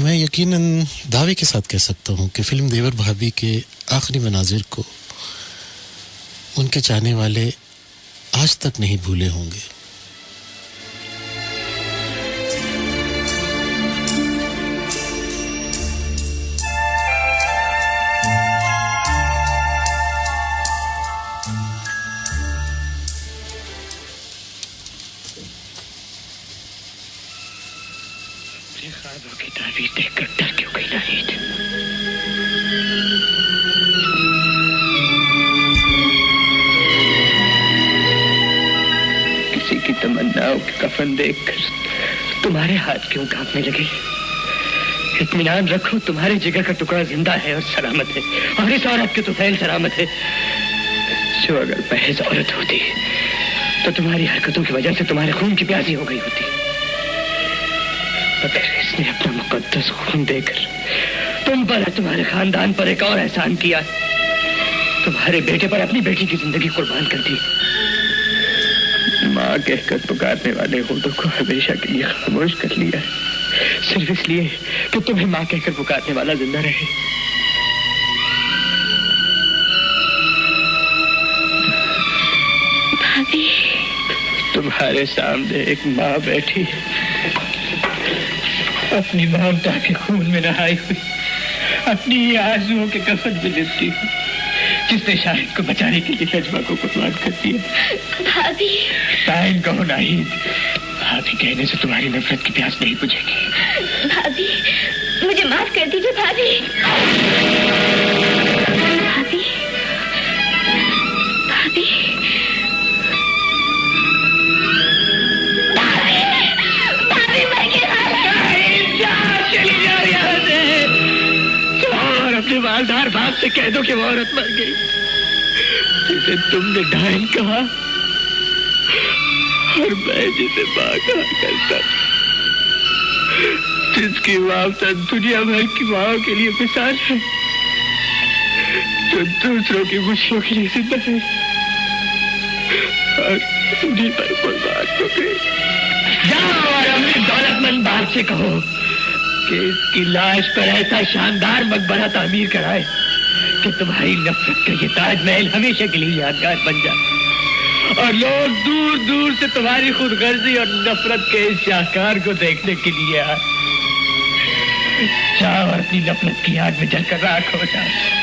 मैं यकीनन दावे के साथ कह सकता हूं कि फिल्म देवर भाभी के आखिरी मनाजिर को उनके चाहने वाले आज तक नहीं भूले होंगे। ख्वाबों की ताबीर देखकर डर क्यों गई नाहिद? किसी की तमन्नाओं के कफन देखकर तुम्हारे हाथ क्यों कांपने लगे? इत्मीनान रखो, तुम्हारे जिगर का टुकड़ा जिंदा है और सलामत है, और इस औरत के तुफैल सलामत है। जो अगर महज औरत होती तो तुम्हारी हरकतों की वजह से तुम्हारे खून की प्यासी हो गई होती, मगर इसने अपना मुकद्दस खून देकर तुम पर, तुम्हारे खानदान पर एक और एहसान किया। तुम्हारे बेटे पर अपनी बेटी की जिंदगी कुर्बान कर दी। माँ कहकर पुकारने वाले होठों को हमेशा के लिए खामोश कर लिया, सिर्फ इसलिए कि तुम्हें माँ कहकर पुकारने वाला जिंदा रहे। भाभी, तुम्हारे सामने एक माँ बैठी, अपनी ममता के खून में नहाई हुई, अपनी आंसुओं के कफन में लिपटी हुई, जिसने शाहिद को बचाने के लिए नजमा को कुर्बान कर दिया। भाभी, टाइम कहो नाहिद, भाभी कहने से तुम्हारी नफरत की प्यास नहीं बुझेगी। भाभी, मुझे माफ कर दीजिए भाभी। भाभी, भाभी, अपने मालदार बाप से कह दो कि वो औरत मर गई जिसे तुमने डायन कहा, और मैं जिसे माँ कहा करता, जिसकी वापसा दुनिया भर की माँ के लिए मिसाल है, जो दूसरों की खुशियों के लिए जिंदा है और उन्हीं पर कुर्बान हो गई। जाओ और अपने दौलतमंद बाप से कहो कि इसकी लाश पर ऐसा शानदार मकबरा तामीर कराए कि तुम्हारी नफरत का ये ताजमहल हमेशा के लिए यादगार बन जाए और लोग दूर दूर से तुम्हारी खुदगर्जी और नफरत के इस शाहकार को देखने के लिए आए। जाओ और अपनी नफरत की आग में जलकर राख हो जाओ।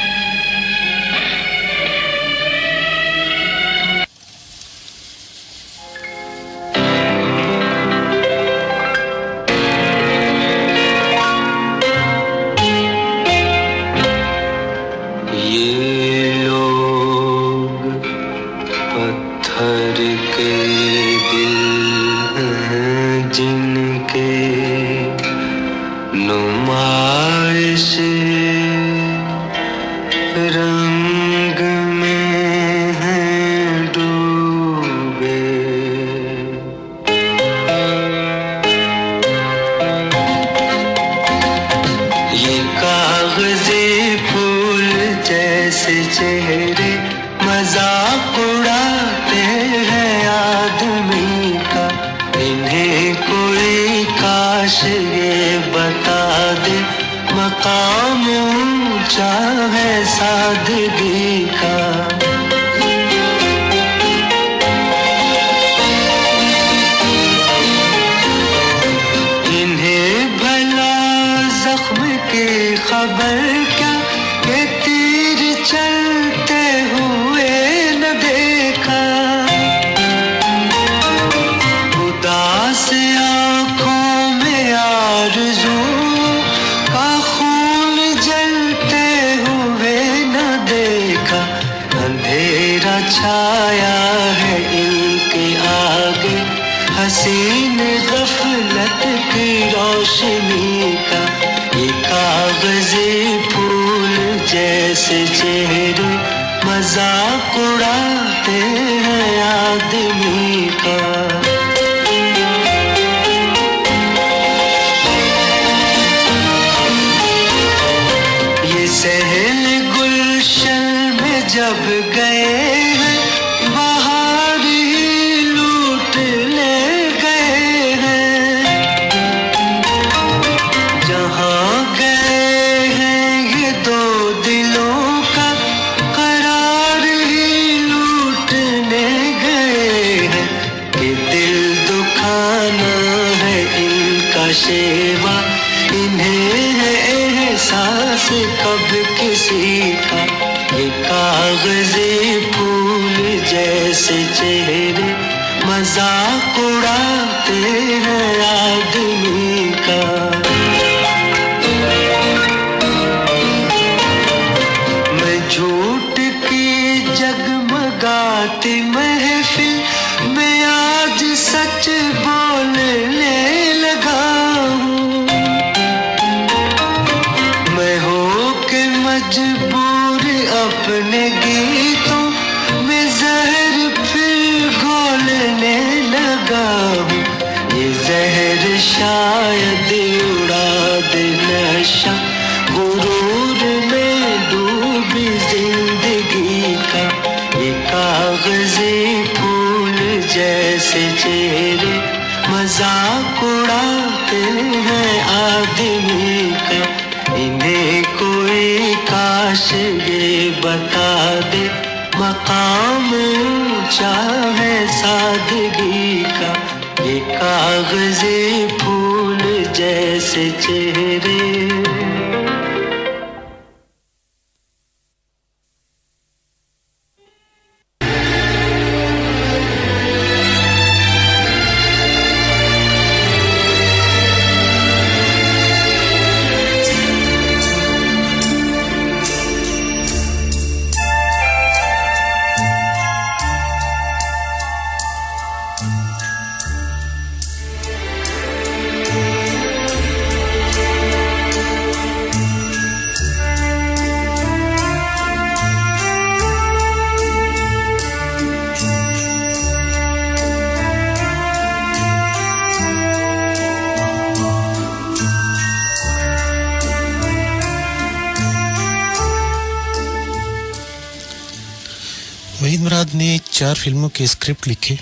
वहीद मुराद ने 4 फिल्मों के स्क्रिप्ट लिखे।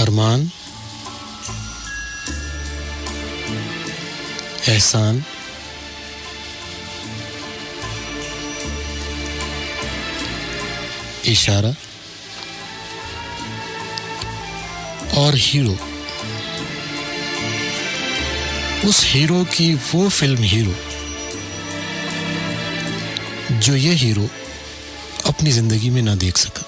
अरमान, एहसान, इशारा और हीरो। उस हीरो की वो फिल्म हीरो जो ये हीरो अपनी जिंदगी में ना देख सका।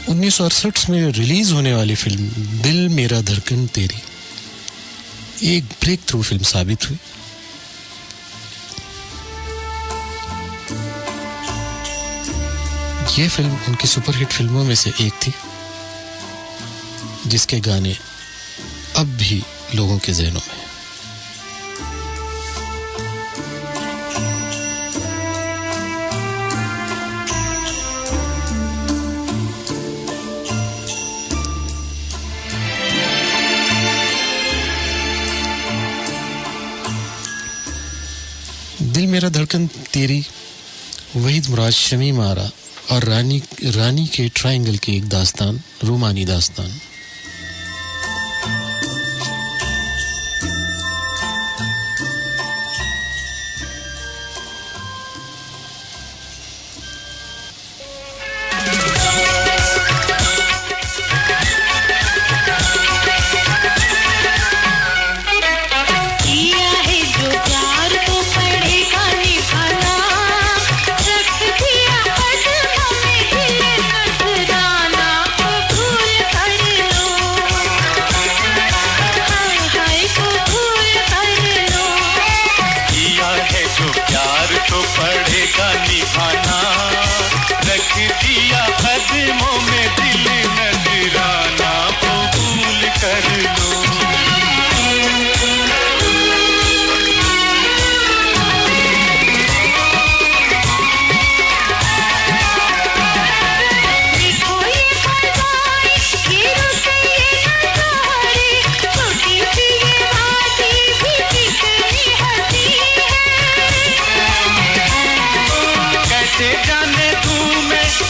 उन्नीस सौ 68 में रिलीज होने वाली फिल्म दिल मेरा धड़कन तेरी एक ब्रेक थ्रू फिल्म साबित हुई। ये फिल्म उनकी सुपरहिट फिल्मों में से एक थी जिसके गाने अब भी लोगों के ज़हनों में। दिल मेरा धड़कन तेरी वहीद मुराद, शमीम आरा और रानी के ट्रायंगल की एक दास्तान, रोमानी दास्तान।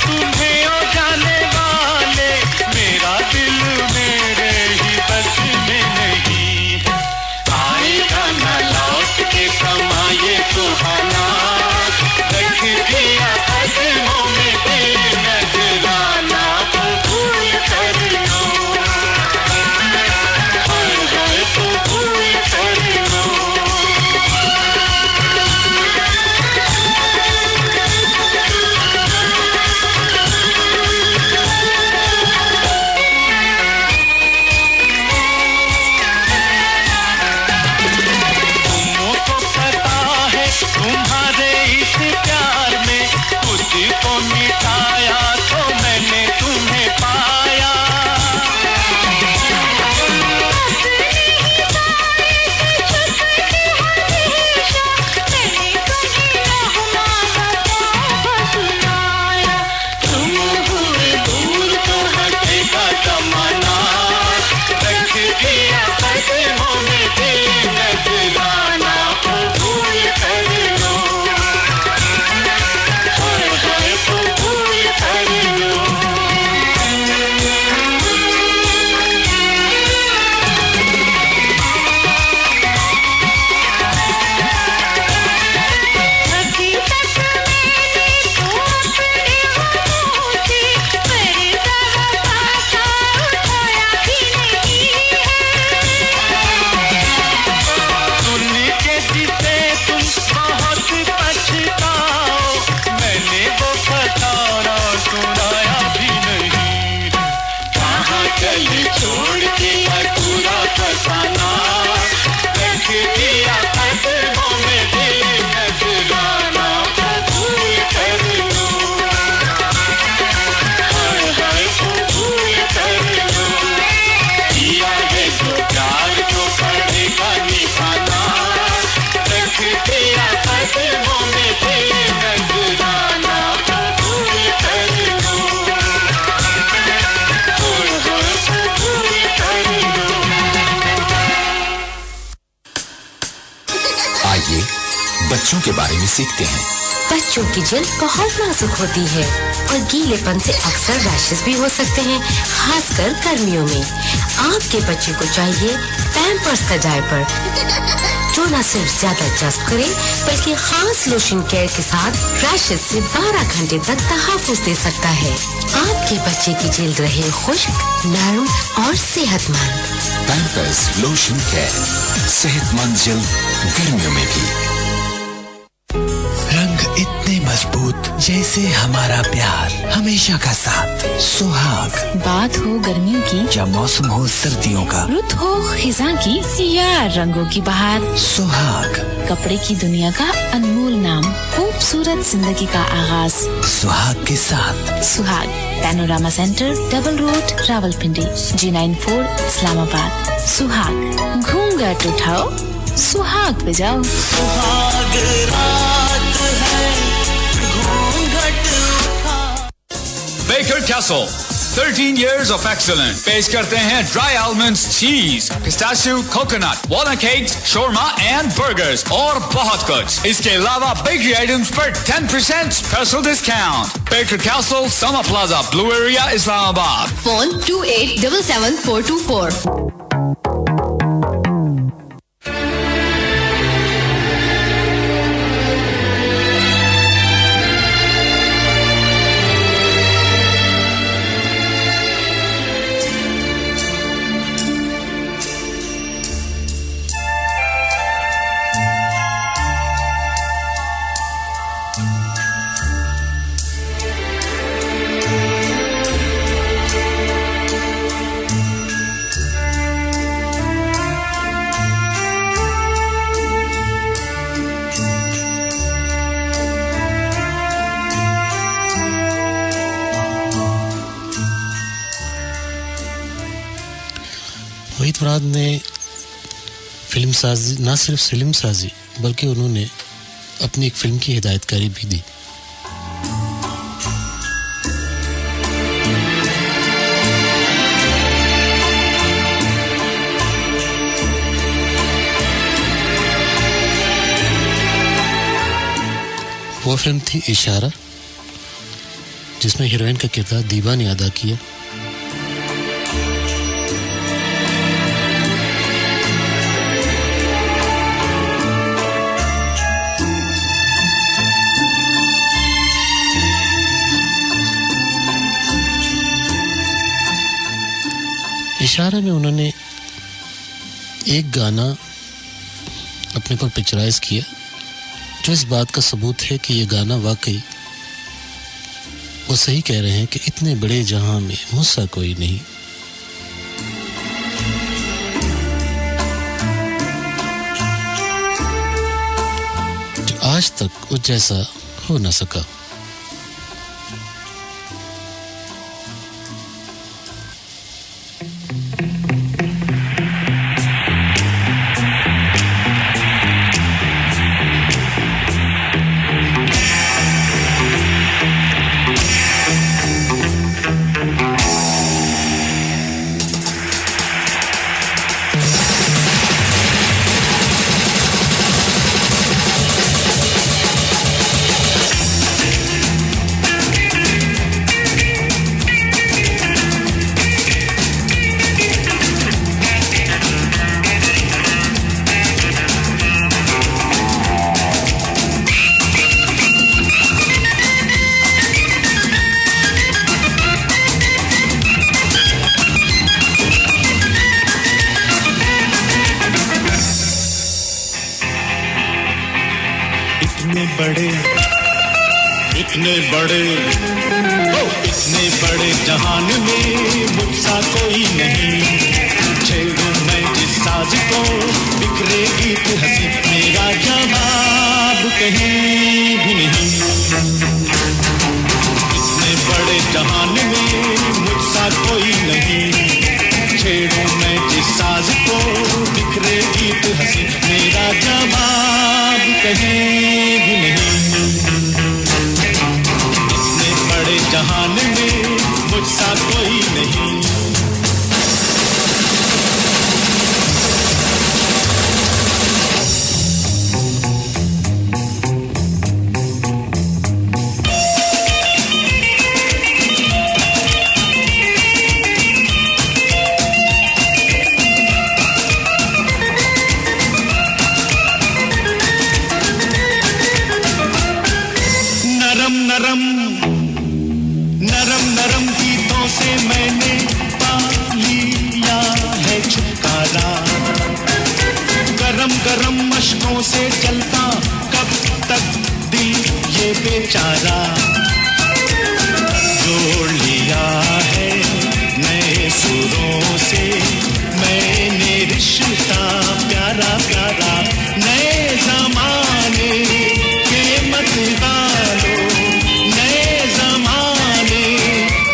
तुम्हें ओ जाने वाले, मेरा दिल मेरे ही बस में बच्चों के बारे में सीखते हैं। बच्चों की जल्द बहुत नाजुक होती है और गीलेपन से अक्सर रैशेस भी हो सकते हैं, खासकर गर्मियों में। आपके बच्चे को चाहिए पैम्पर्स का डायपर, जो न सिर्फ ज्यादा जज्ब करे बल्कि खास लोशन केयर के साथ रैशेस से 12 घंटे तक तहफ़्फ़ुज़ दे सकता है। आपके बच्चे की जल्द रहे खुश्क, नरम और सेहतमंद। पैम्पर्स लोशन केयर, सेहतमंद जल्द गर्मियों में भी। रंग इतने मजबूत जैसे हमारा प्यार, हमेशा का साथ। सुहाग। बात हो गर्मियों की या मौसम हो सर्दियों का, रुत हो खिज़ां की या रंगों की बहार। सुहाग। कपड़े की दुनिया का अनमोल नाम, खूबसूरत जिंदगी का आगाज सुहाग के साथ। सुहाग panorama centre, double road, Rawalpindi, G94 Islamabad. सुहाग, घूंघट उठाओ, सुहाग पे जाओ। सुहाग रात है, घूंघट उठा। Baker Castle, 13 years of excellence. पेश करते हैं dry almonds, cheese, pistachio, coconut, walnut cakes, shawarma and burgers और बहुत कुछ। इसके अलावा बेकरी आइटम्स पर 10% special discount. Baker Castle, Summer Plaza, Blue Area, Islamabad. Phone 2877-424। Waheed Murad ने फिल्म साजी, ना सिर्फ फिल्म साजी बल्कि उन्होंने अपनी एक फिल्म की हिदायतकारी भी दी। वो फिल्म थी इशारा, जिसमें हीरोइन का किरदार दीवा ने अदा किया। इशारा में उन्होंने एक गाना अपने पर पिक्चराइज किया, जो इस बात का सबूत है कि ये गाना वाकई वो सही कह रहे हैं कि इतने बड़े जहां में मुझसा कोई नहीं। जो आज तक वो जैसा हो ना सका। इतने बड़े जहान में मुझसा कोई नहीं। छेड़ूं मैं जिस साज को बिखरे गीत हंसी, मेरा जवाब कहीं भी नहीं। इतने बड़े जहान में मुझसा कोई नहीं। छेड़ूं मैं जिस साज को बिखरे गीत हंसी, मेरा जवाब कहीं भी नहीं। बड़े जहान में मुझसा कोई नहीं। नरम नरम नरम गीतों से मैंने पा लिया है छुटकारा गरम गरम मशकों से जलता कब तक दिल ये बेचारा जोड़ लिया है नए सुरों से मैंने रिश्ता प्यारा प्यारा नए जमाने के मत वालों नए जमाने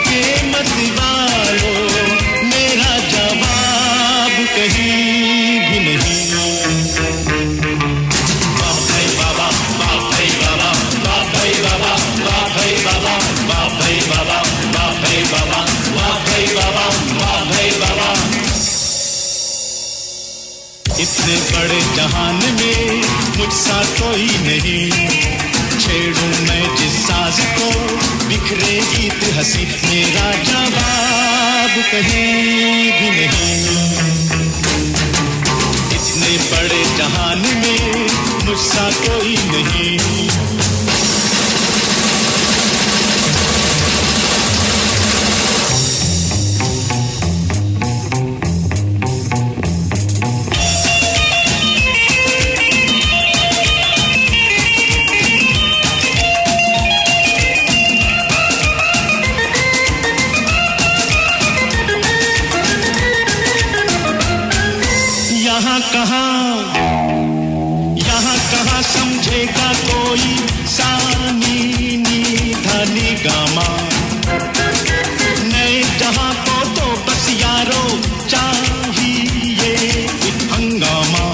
के मत वालों मेरा जवाब कहीं भी नहीं बाप भाई बाबा बाप भाई बाबा बाप भाई बाबा बाप भाई बाबा बाप भाई बाबा बाप भाई बाबा बाप भाई बाबा बाप भाई बाबा इतने बड़े जहान में मुझसा कोई नहीं छेड़ूं मैं जिस साज को बिखरे गीत हंसी मेरा जवाब कहीं भी नहीं इतने बड़े जहान में मुझसा कोई नहीं यहाँ कहाँ समझेगा कोई सानी नी धनी गामा नए जहाँ को तो बस यारो चाहिए एक हंगामा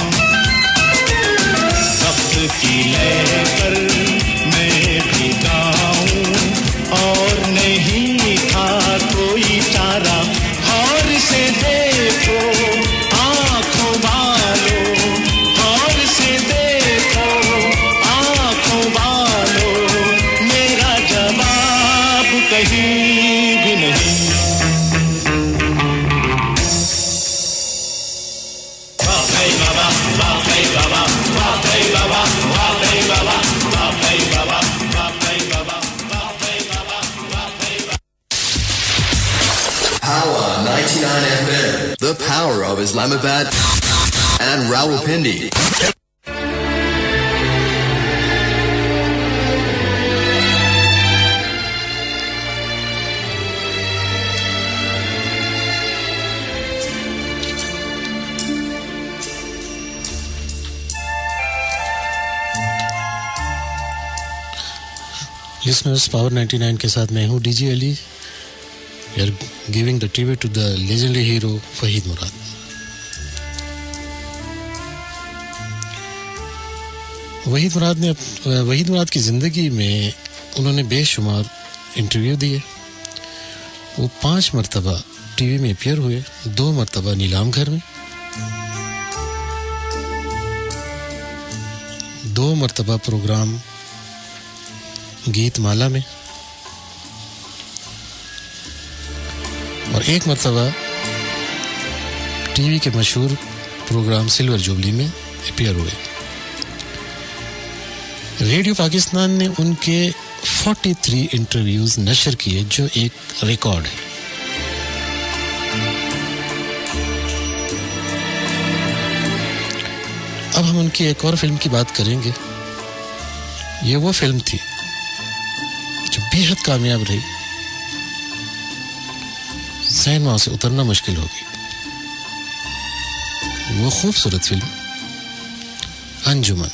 वक्त की लय पर मैं भी गाऊं और नहीं था कोई चारा और से देखो आंखों वालों और से देखो आंखों वालों मेरा जवाब कहीं भी नहीं बाप भाई बाबा बाप भाई बाबा बाप भाई बाबा बाप भाई बाबा बाप भाई बाबा बाप भाई बाबा बाप भाई बाबा बाप भाई बाबा Power 99 FM, the power of Islamabad and Rawalpindi. Listeners power 99 के साथ मैं हूं DJ Ali we are giving the tribute to the legendary hero Faheed Murad Waheed Murad की ज़िंदगी में उन्होंने बेशुमार इंटरव्यू दिए वो 5 मरतबा टीवी में अपीयर हुए 2 मरतबा नीलाम घर में 2 मरतबा प्रोग्राम गीत माला में और 1 मरतबा टीवी के मशहूर प्रोग्राम सिल्वर जुबली में अपीयर हुए रेडियो पाकिस्तान ने उनके 43 इंटरव्यूज नशर किए जो एक रिकॉर्ड है अब हम उनकी एक और फिल्म की बात करेंगे ये वो फिल्म थी जो बेहद कामयाब रही सिनेमा से उतरना मुश्किल हो गई वो खूबसूरत फिल्म अंजुमन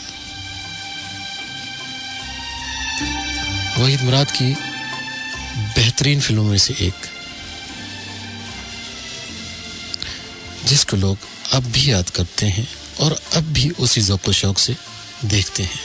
वहीद मुराद की बेहतरीन फिल्मों में से एक जिसको लोग अब भी याद करते हैं और अब भी उसी ज़ौक़ व शौक़ से देखते हैं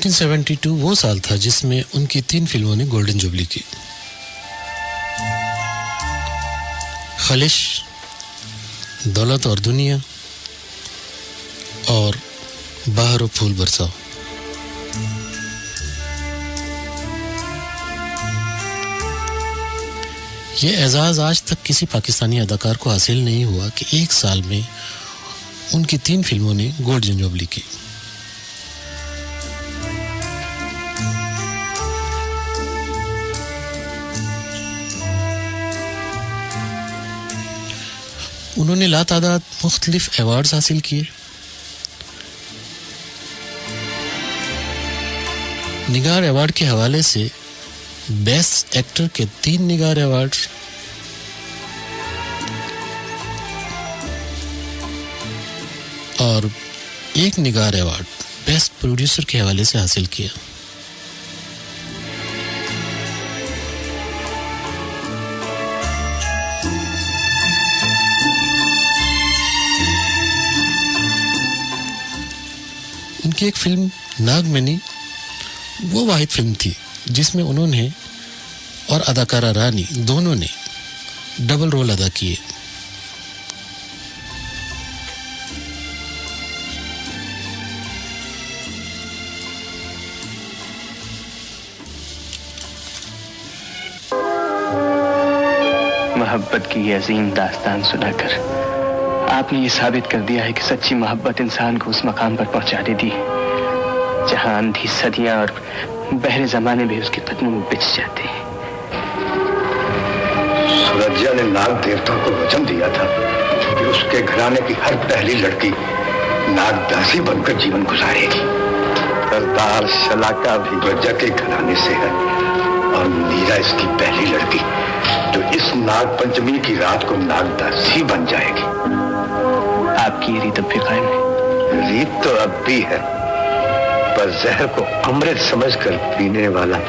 1972 वो साल था जिसमें उनकी 3 फिल्मों ने गोल्डन जुबली की। खलिश, दौलत और दुनिया और बाहर फूल बरसाओ। ये एजाज आज तक किसी पाकिस्तानी अदाकार को हासिल नहीं हुआ कि एक साल में उनकी 3 फिल्मों ने गोल्डन जुबली की। उन्होंने लातादाद मुख्तलिफ अवार्ड्स हासिल किए। निगार अवार्ड के हवाले से बेस्ट एक्टर के 3 निगार अवार्ड, और 1 निगार अवार्ड बेस्ट प्रोड्यूसर के हवाले से हासिल किया। उनकी एक फिल्म नागमणि वो वाहिद फिल्म थी जिसमें उन्होंने और अदाकारा रानी दोनों ने डबल रोल अदा किए। मोहब्बत की ये अजीम दास्तान सुनाकर आपने ये साबित कर दिया है कि सच्ची मोहब्बत इंसान को उस मकाम पर पहुंचा देती है जहां अंधी सदियां और बहरे जमाने भी उसके कदमों में बिछ जाते हैं। सूरज्या ने नाग देवता को वचन दिया था कि उसके घराने की हर पहली लड़की नागदासी बनकर जीवन गुजारेगी। सरदार शलाका भी सूरज्या के घराने से है और मीरा इसकी पहली लड़की जो इस नाग पंचमी की रात को नागदासी बन जाएगी। आपकी ये रीत अब भी कायम है? रीत तो अब भी है, पर जहर को अमृत समझकर पीने वाला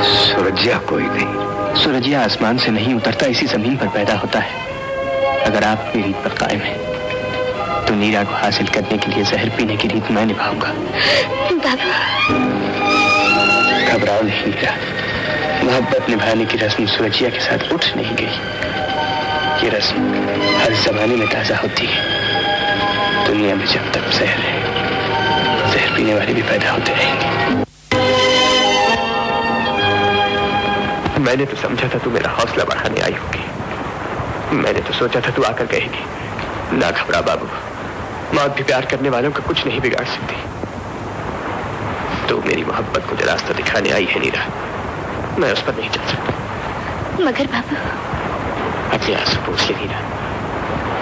सूरज्या कोई नहीं। सूरज्या आसमान से नहीं उतरता, इसी जमीन पर पैदा होता है। अगर आप मेरी रीत पर कायम है तो नीरा को हासिल करने के लिए जहर पीने की रीत मैं निभाऊंगा। घबराओ नहीं नीरा, मोहब्बत निभाने की रस्म सूरज्या के साथ उठ नहीं गई। ये रस्म हर जमाने में ताजा होती है। दुनिया में जब तक जहर है, जहर पीने वाले भी पैदा होते रहेंगे। मैंने तो समझा था तू मेरा हौसला बढ़ाने आई होगी। मैंने तो सोचा था तू आकर कहेगी, ना घबरा बाबू, मौत भी प्यार करने वालों का कुछ नहीं बिगाड़ सकती। तो मेरी मोहब्बत को जो रास्ता दिखाने आई है नीरा, मैं उस पर नहीं चल सकता। मगर बाबू, अपने आंसू पूछ ले नीरा,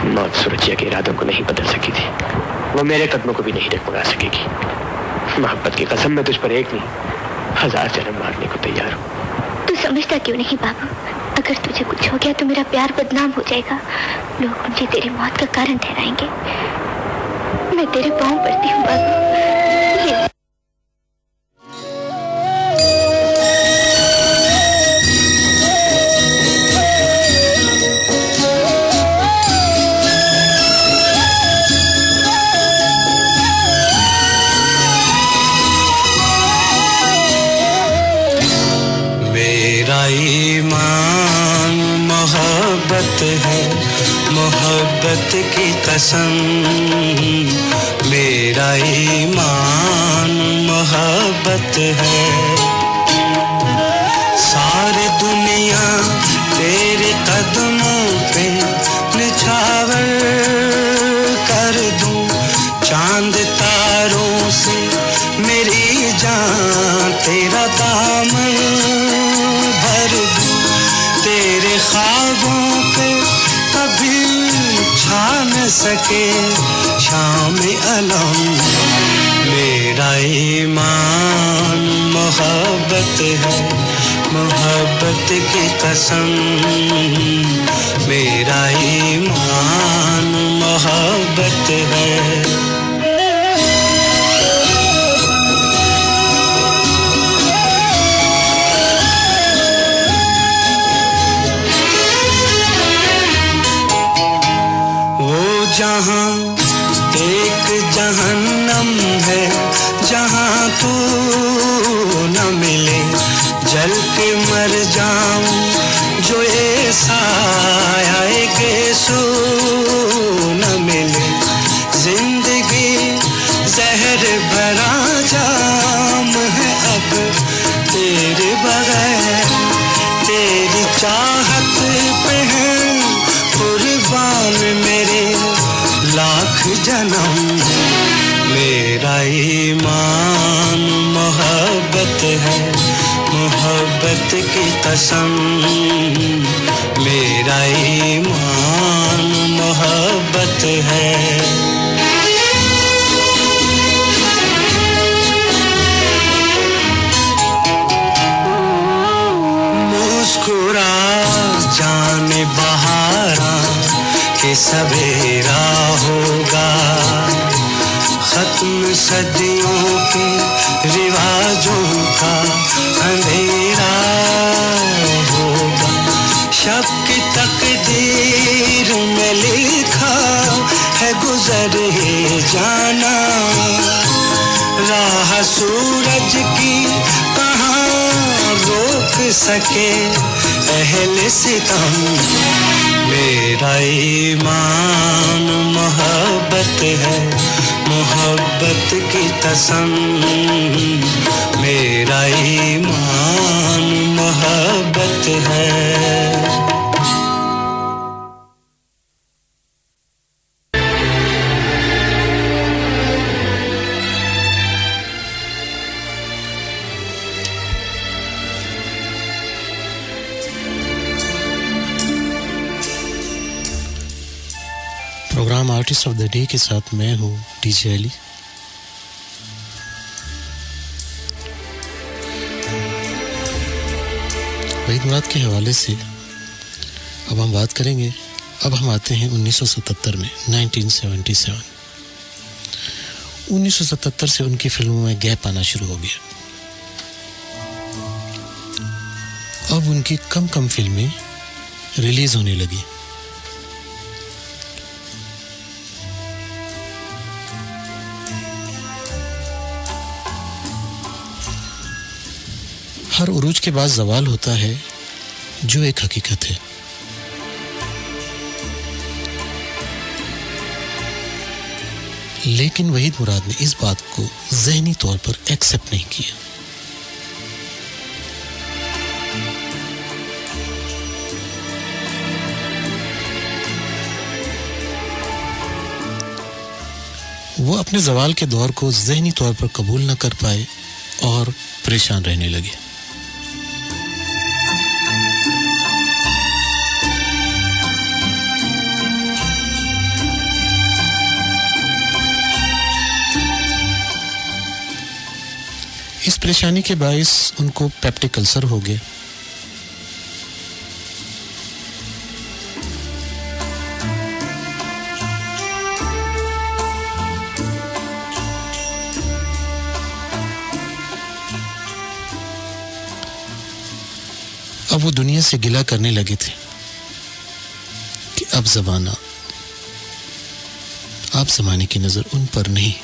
मौत सूरज्या के इरादों को नहीं बदल सकी थी, वो मेरे कदमों को भी नहीं डगमगा सकेगी। मोहब्बत की कसम मैं तुझ पर एक नहीं 1000 जन्म मारने को तैयार हूँ। तू समझता क्यों नहीं बाबू? अगर तुझे कुछ हो गया तो मेरा प्यार बदनाम हो जाएगा। लोग मुझे तेरी मौत का कारण ठहराएंगे। मैं तेरे पाँव पड़ती हूँ बाबू। ईमान मोहब्बत है, मोहब्बत की कसम। मेरा ईमान मोहब्बत है। सारी दुनिया तेरे कदमों पे निछावर कर दूं, चांद तारों से मेरी जान तेरा दामन भर दूं। तेरे ख्वाबों पे कभी छा न सके शाम अलम। मेरा ईमान मोहब्बत है, मोहब्बत की कसम। मेरा ईमान मोहब्बत है। जहाँ एक जहन्नम है, जहाँ तू जल के मर जाऊं जो ये साया के सू न मिले जिंदगी जहर भरा जाम है अब तेरे बगैर तेरी चाहत पे है कुर्बान मेरे लाख जन्म मेरा ईमान मोहब्बत है मोहब्बत की कसम मेरा ईमान मोहब्बत है मुस्कुरा जाने बहारा के सवेरा होगा खत्म सदियों के रिवाजों का अंधेरा होगा शब की तकदीर में लिखा है गुजर ही जाना राह सूरज की कहाँ रोक सके अहले सितम मेरा ईमान मोहब्बत है मोहब्बत की कसम मेरा Imaan Mohabbat Hai programme artist of the day के साथ मैं हूं डीजे अली। वहीद मुराद के हवाले से अब हम बात करेंगे। अब हम आते हैं 1977 में 1977। 1977 से उनकी फिल्मों में गैप आना शुरू हो गया। अब उनकी कम कम फिल्में रिलीज होने लगी। हर उरूज के बाद ज़वाल होता है जो एक हकीकत है। लेकिन वहीद मुराद ने इस बात को ज़हनी तौर पर एक्सेप्ट नहीं किया। वो अपने ज़वाल के दौर को ज़हनी तौर पर कबूल न कर पाए और परेशान रहने लगे। इस परेशानी के बायस उनको पेप्टिक अल्सर हो गया। अब वो दुनिया से गिला करने लगे थे कि अब ज़माने की नजर उन पर नहीं।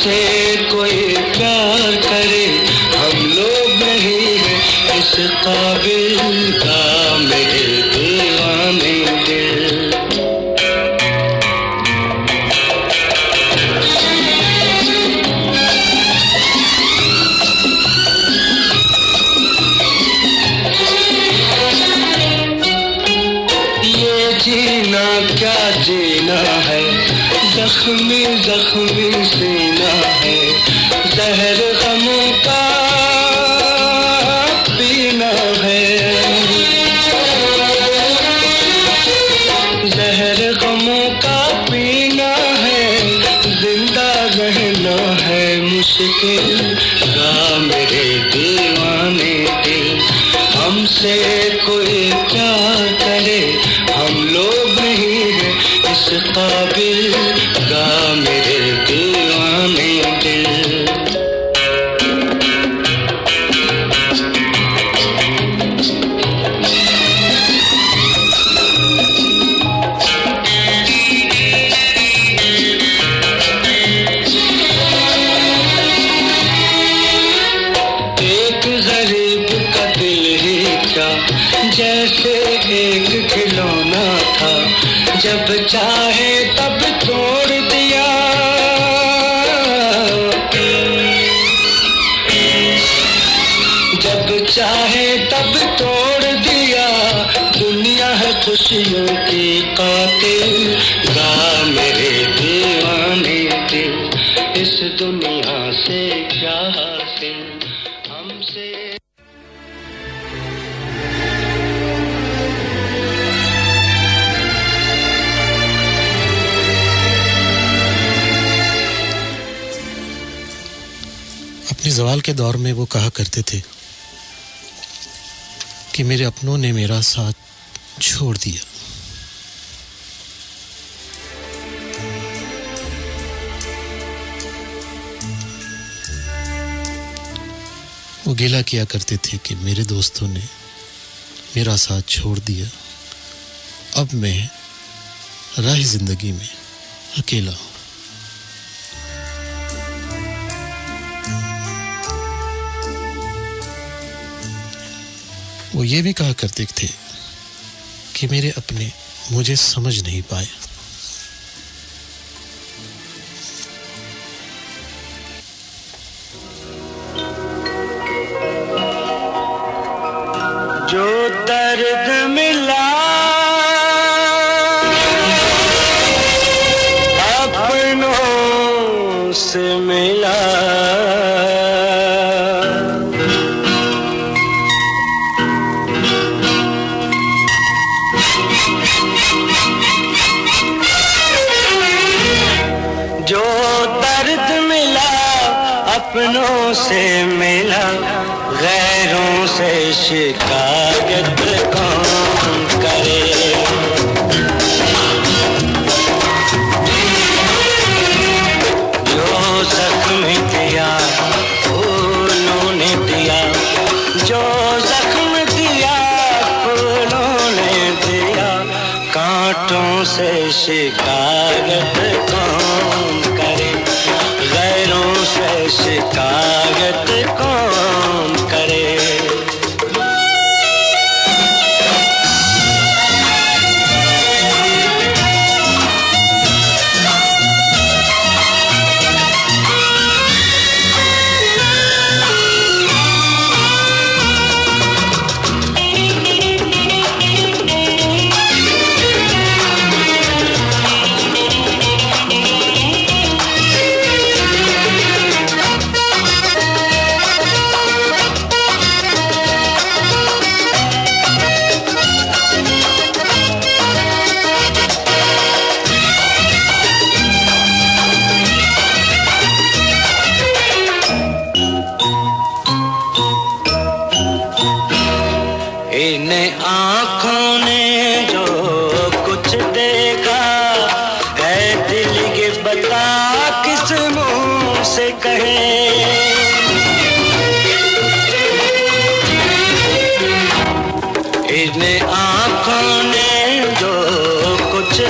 हमसे कोई प्यार करे, हम लोग नहीं हैं इस काबिल का मेरे दीवाने दिल। ये जीना क्या जीना है, जख्मी जख्मी सीना है, जहर गमों का पीना है, जहर गमों का पीना है, जिंदा रहना है मुश्किल का मेरे दीवाने दिल। हमसे कोई प्यार करे, हम लोग नहीं हैं इस काबिल का मेरे दीवाने दिल। एक गरीब का दिल ही क्या जैसे एक खिलौना था, जब चाहे तब तोड़ दिया, जब चाहे तब तोड़ दिया। दुनिया है खुशियों की कातिल गा मेरे दीवाने दिल। इस दुनिया से क्या हासिल हमसे। अपने ज़वाल के दौर में वो कहा करते थे कि मेरे अपनों ने मेरा साथ छोड़ दिया। वो गिला किया करते थे कि मेरे दोस्तों ने मेरा साथ छोड़ दिया, अब मैं राह जिंदगी में अकेला हूं। वो ये भी कहा करते थे कि मेरे अपने मुझे समझ नहीं पाए। जो दर्द मिला अपनों से मिला, जो दर्द मिला अपनों से मिला, गैरों से शिकायत कौन करे। जो जख्म दिया फूलों ने दिया, जो जख्म दिया फूलों ने दिया, कांटों से शिकायत कौन करे। गैरों से शिकायत कौन करे।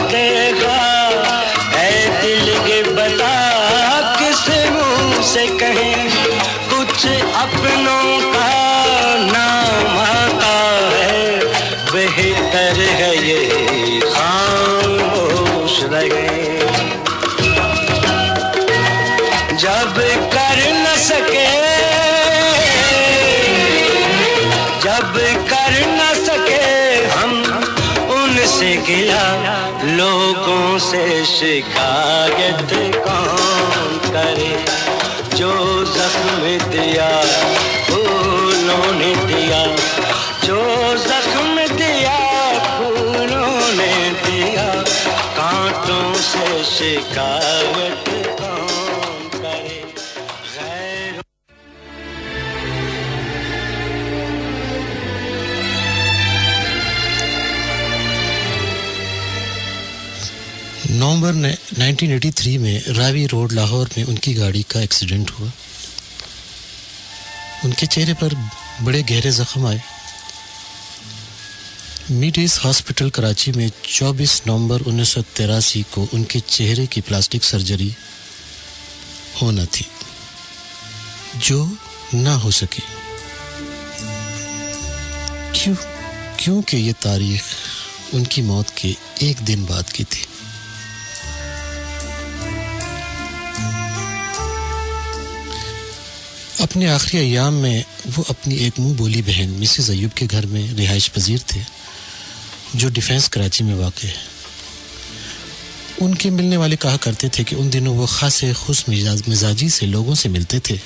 देखा है दिल के बता किस मुंह कर गए खामोश रहे। जब कर न सके, जब कर न सके हम उनसे गिला, लोगों से शिकायत कौन करे। जो जख्म दिया फूलों ने दिया, जो जख्म दिया फूलों ने दिया, कांटों से शिकायत कौन करे। गैर नवंबर 1983 में रावी रोड लाहौर में उनकी गाड़ी का एक्सीडेंट हुआ। उनके चेहरे पर बड़े गहरे जख्म आए। मीडिस हॉस्पिटल कराची में 24 नवंबर 1983 को उनके चेहरे की प्लास्टिक सर्जरी होना थी, जो ना हो सकी। क्योंकि ये तारीख उनकी मौत के एक दिन बाद की थी। अपने आखिरी अय्याम में वो अपनी एक मुंह बोली बहन मिसेस अयूब के घर में रिहाइश पजीर थे, जो डिफेंस कराची में वाक़ है। उनके मिलने वाले कहा करते थे कि उन दिनों वो खासे खुश मिजाजी से लोगों से मिलते थे,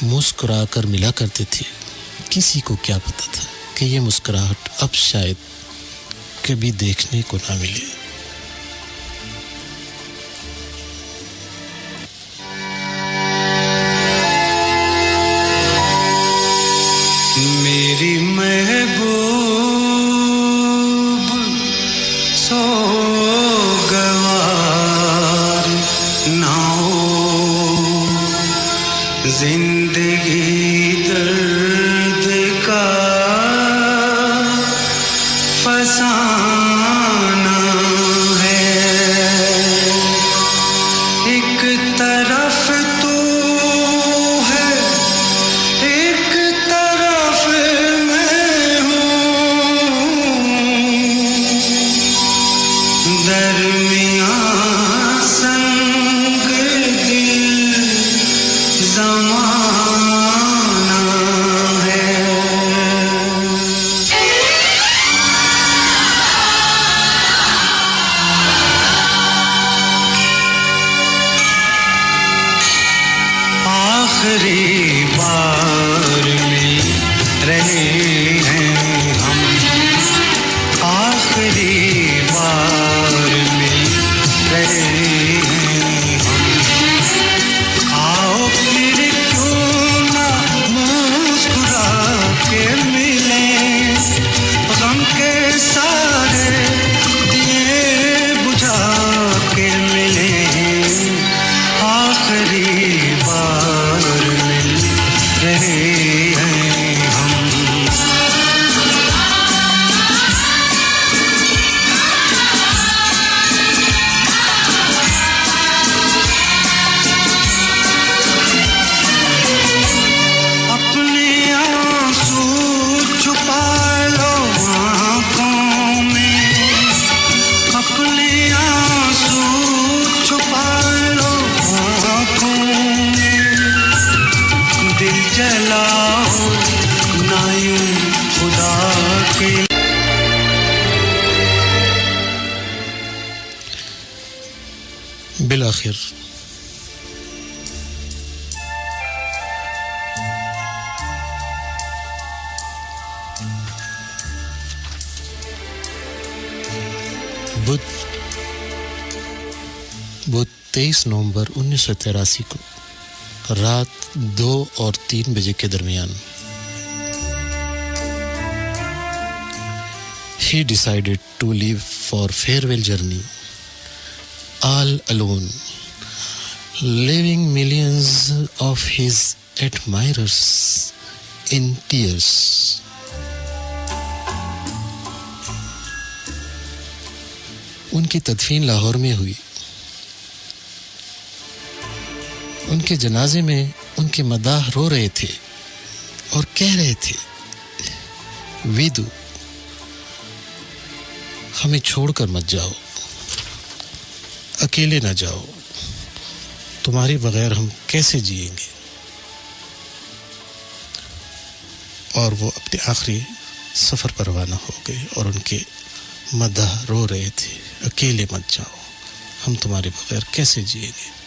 मुस्कुरा कर मिला करते थे। किसी को क्या पता था कि ये मुस्कुराहट अब शायद कभी देखने को ना मिले। मेरी महबूब सोगवार ना हो, जिंदगी दर्द का फसाना है। एक तरफ तो है, एक तरफ मैं हूँ, दरमियाँ संग दिल ज़माना है। आखिरी बार मिल रहे हैं हम, आखिरी बार मिल रहे हैं हम। आओ फिर क्यों ना मुस्कुरा के मिलें, गम के सारे दिए बुझा के मिलें। आखिरी बार मिल रहे हैं हम। अपने आंसू छुपा लो आँखों में, अपने आंसू छुपा लो आँखों में। दिल जलाओ ना यूं खुदा के। बिलाखिर वो 23 नवंबर 1983 को रात 2 और 3 बजे के दरमियान he decided to leave for farewell journey all alone, leaving millions of his admirers in tears. उनकी तदफीन लाहौर में हुई। उनके जनाजे में उनके मदाह रो रहे थे और कह रहे थे, विदु हमें छोड़कर मत जाओ, अकेले ना जाओ, तुम्हारे बगैर हम कैसे जिएंगे। और वो अपने आखिरी सफर पर रवाना हो गए और उनके मद्दाह रो रहे थे, अकेले मत जाओ, हम तुम्हारे बगैर कैसे जिएंगे।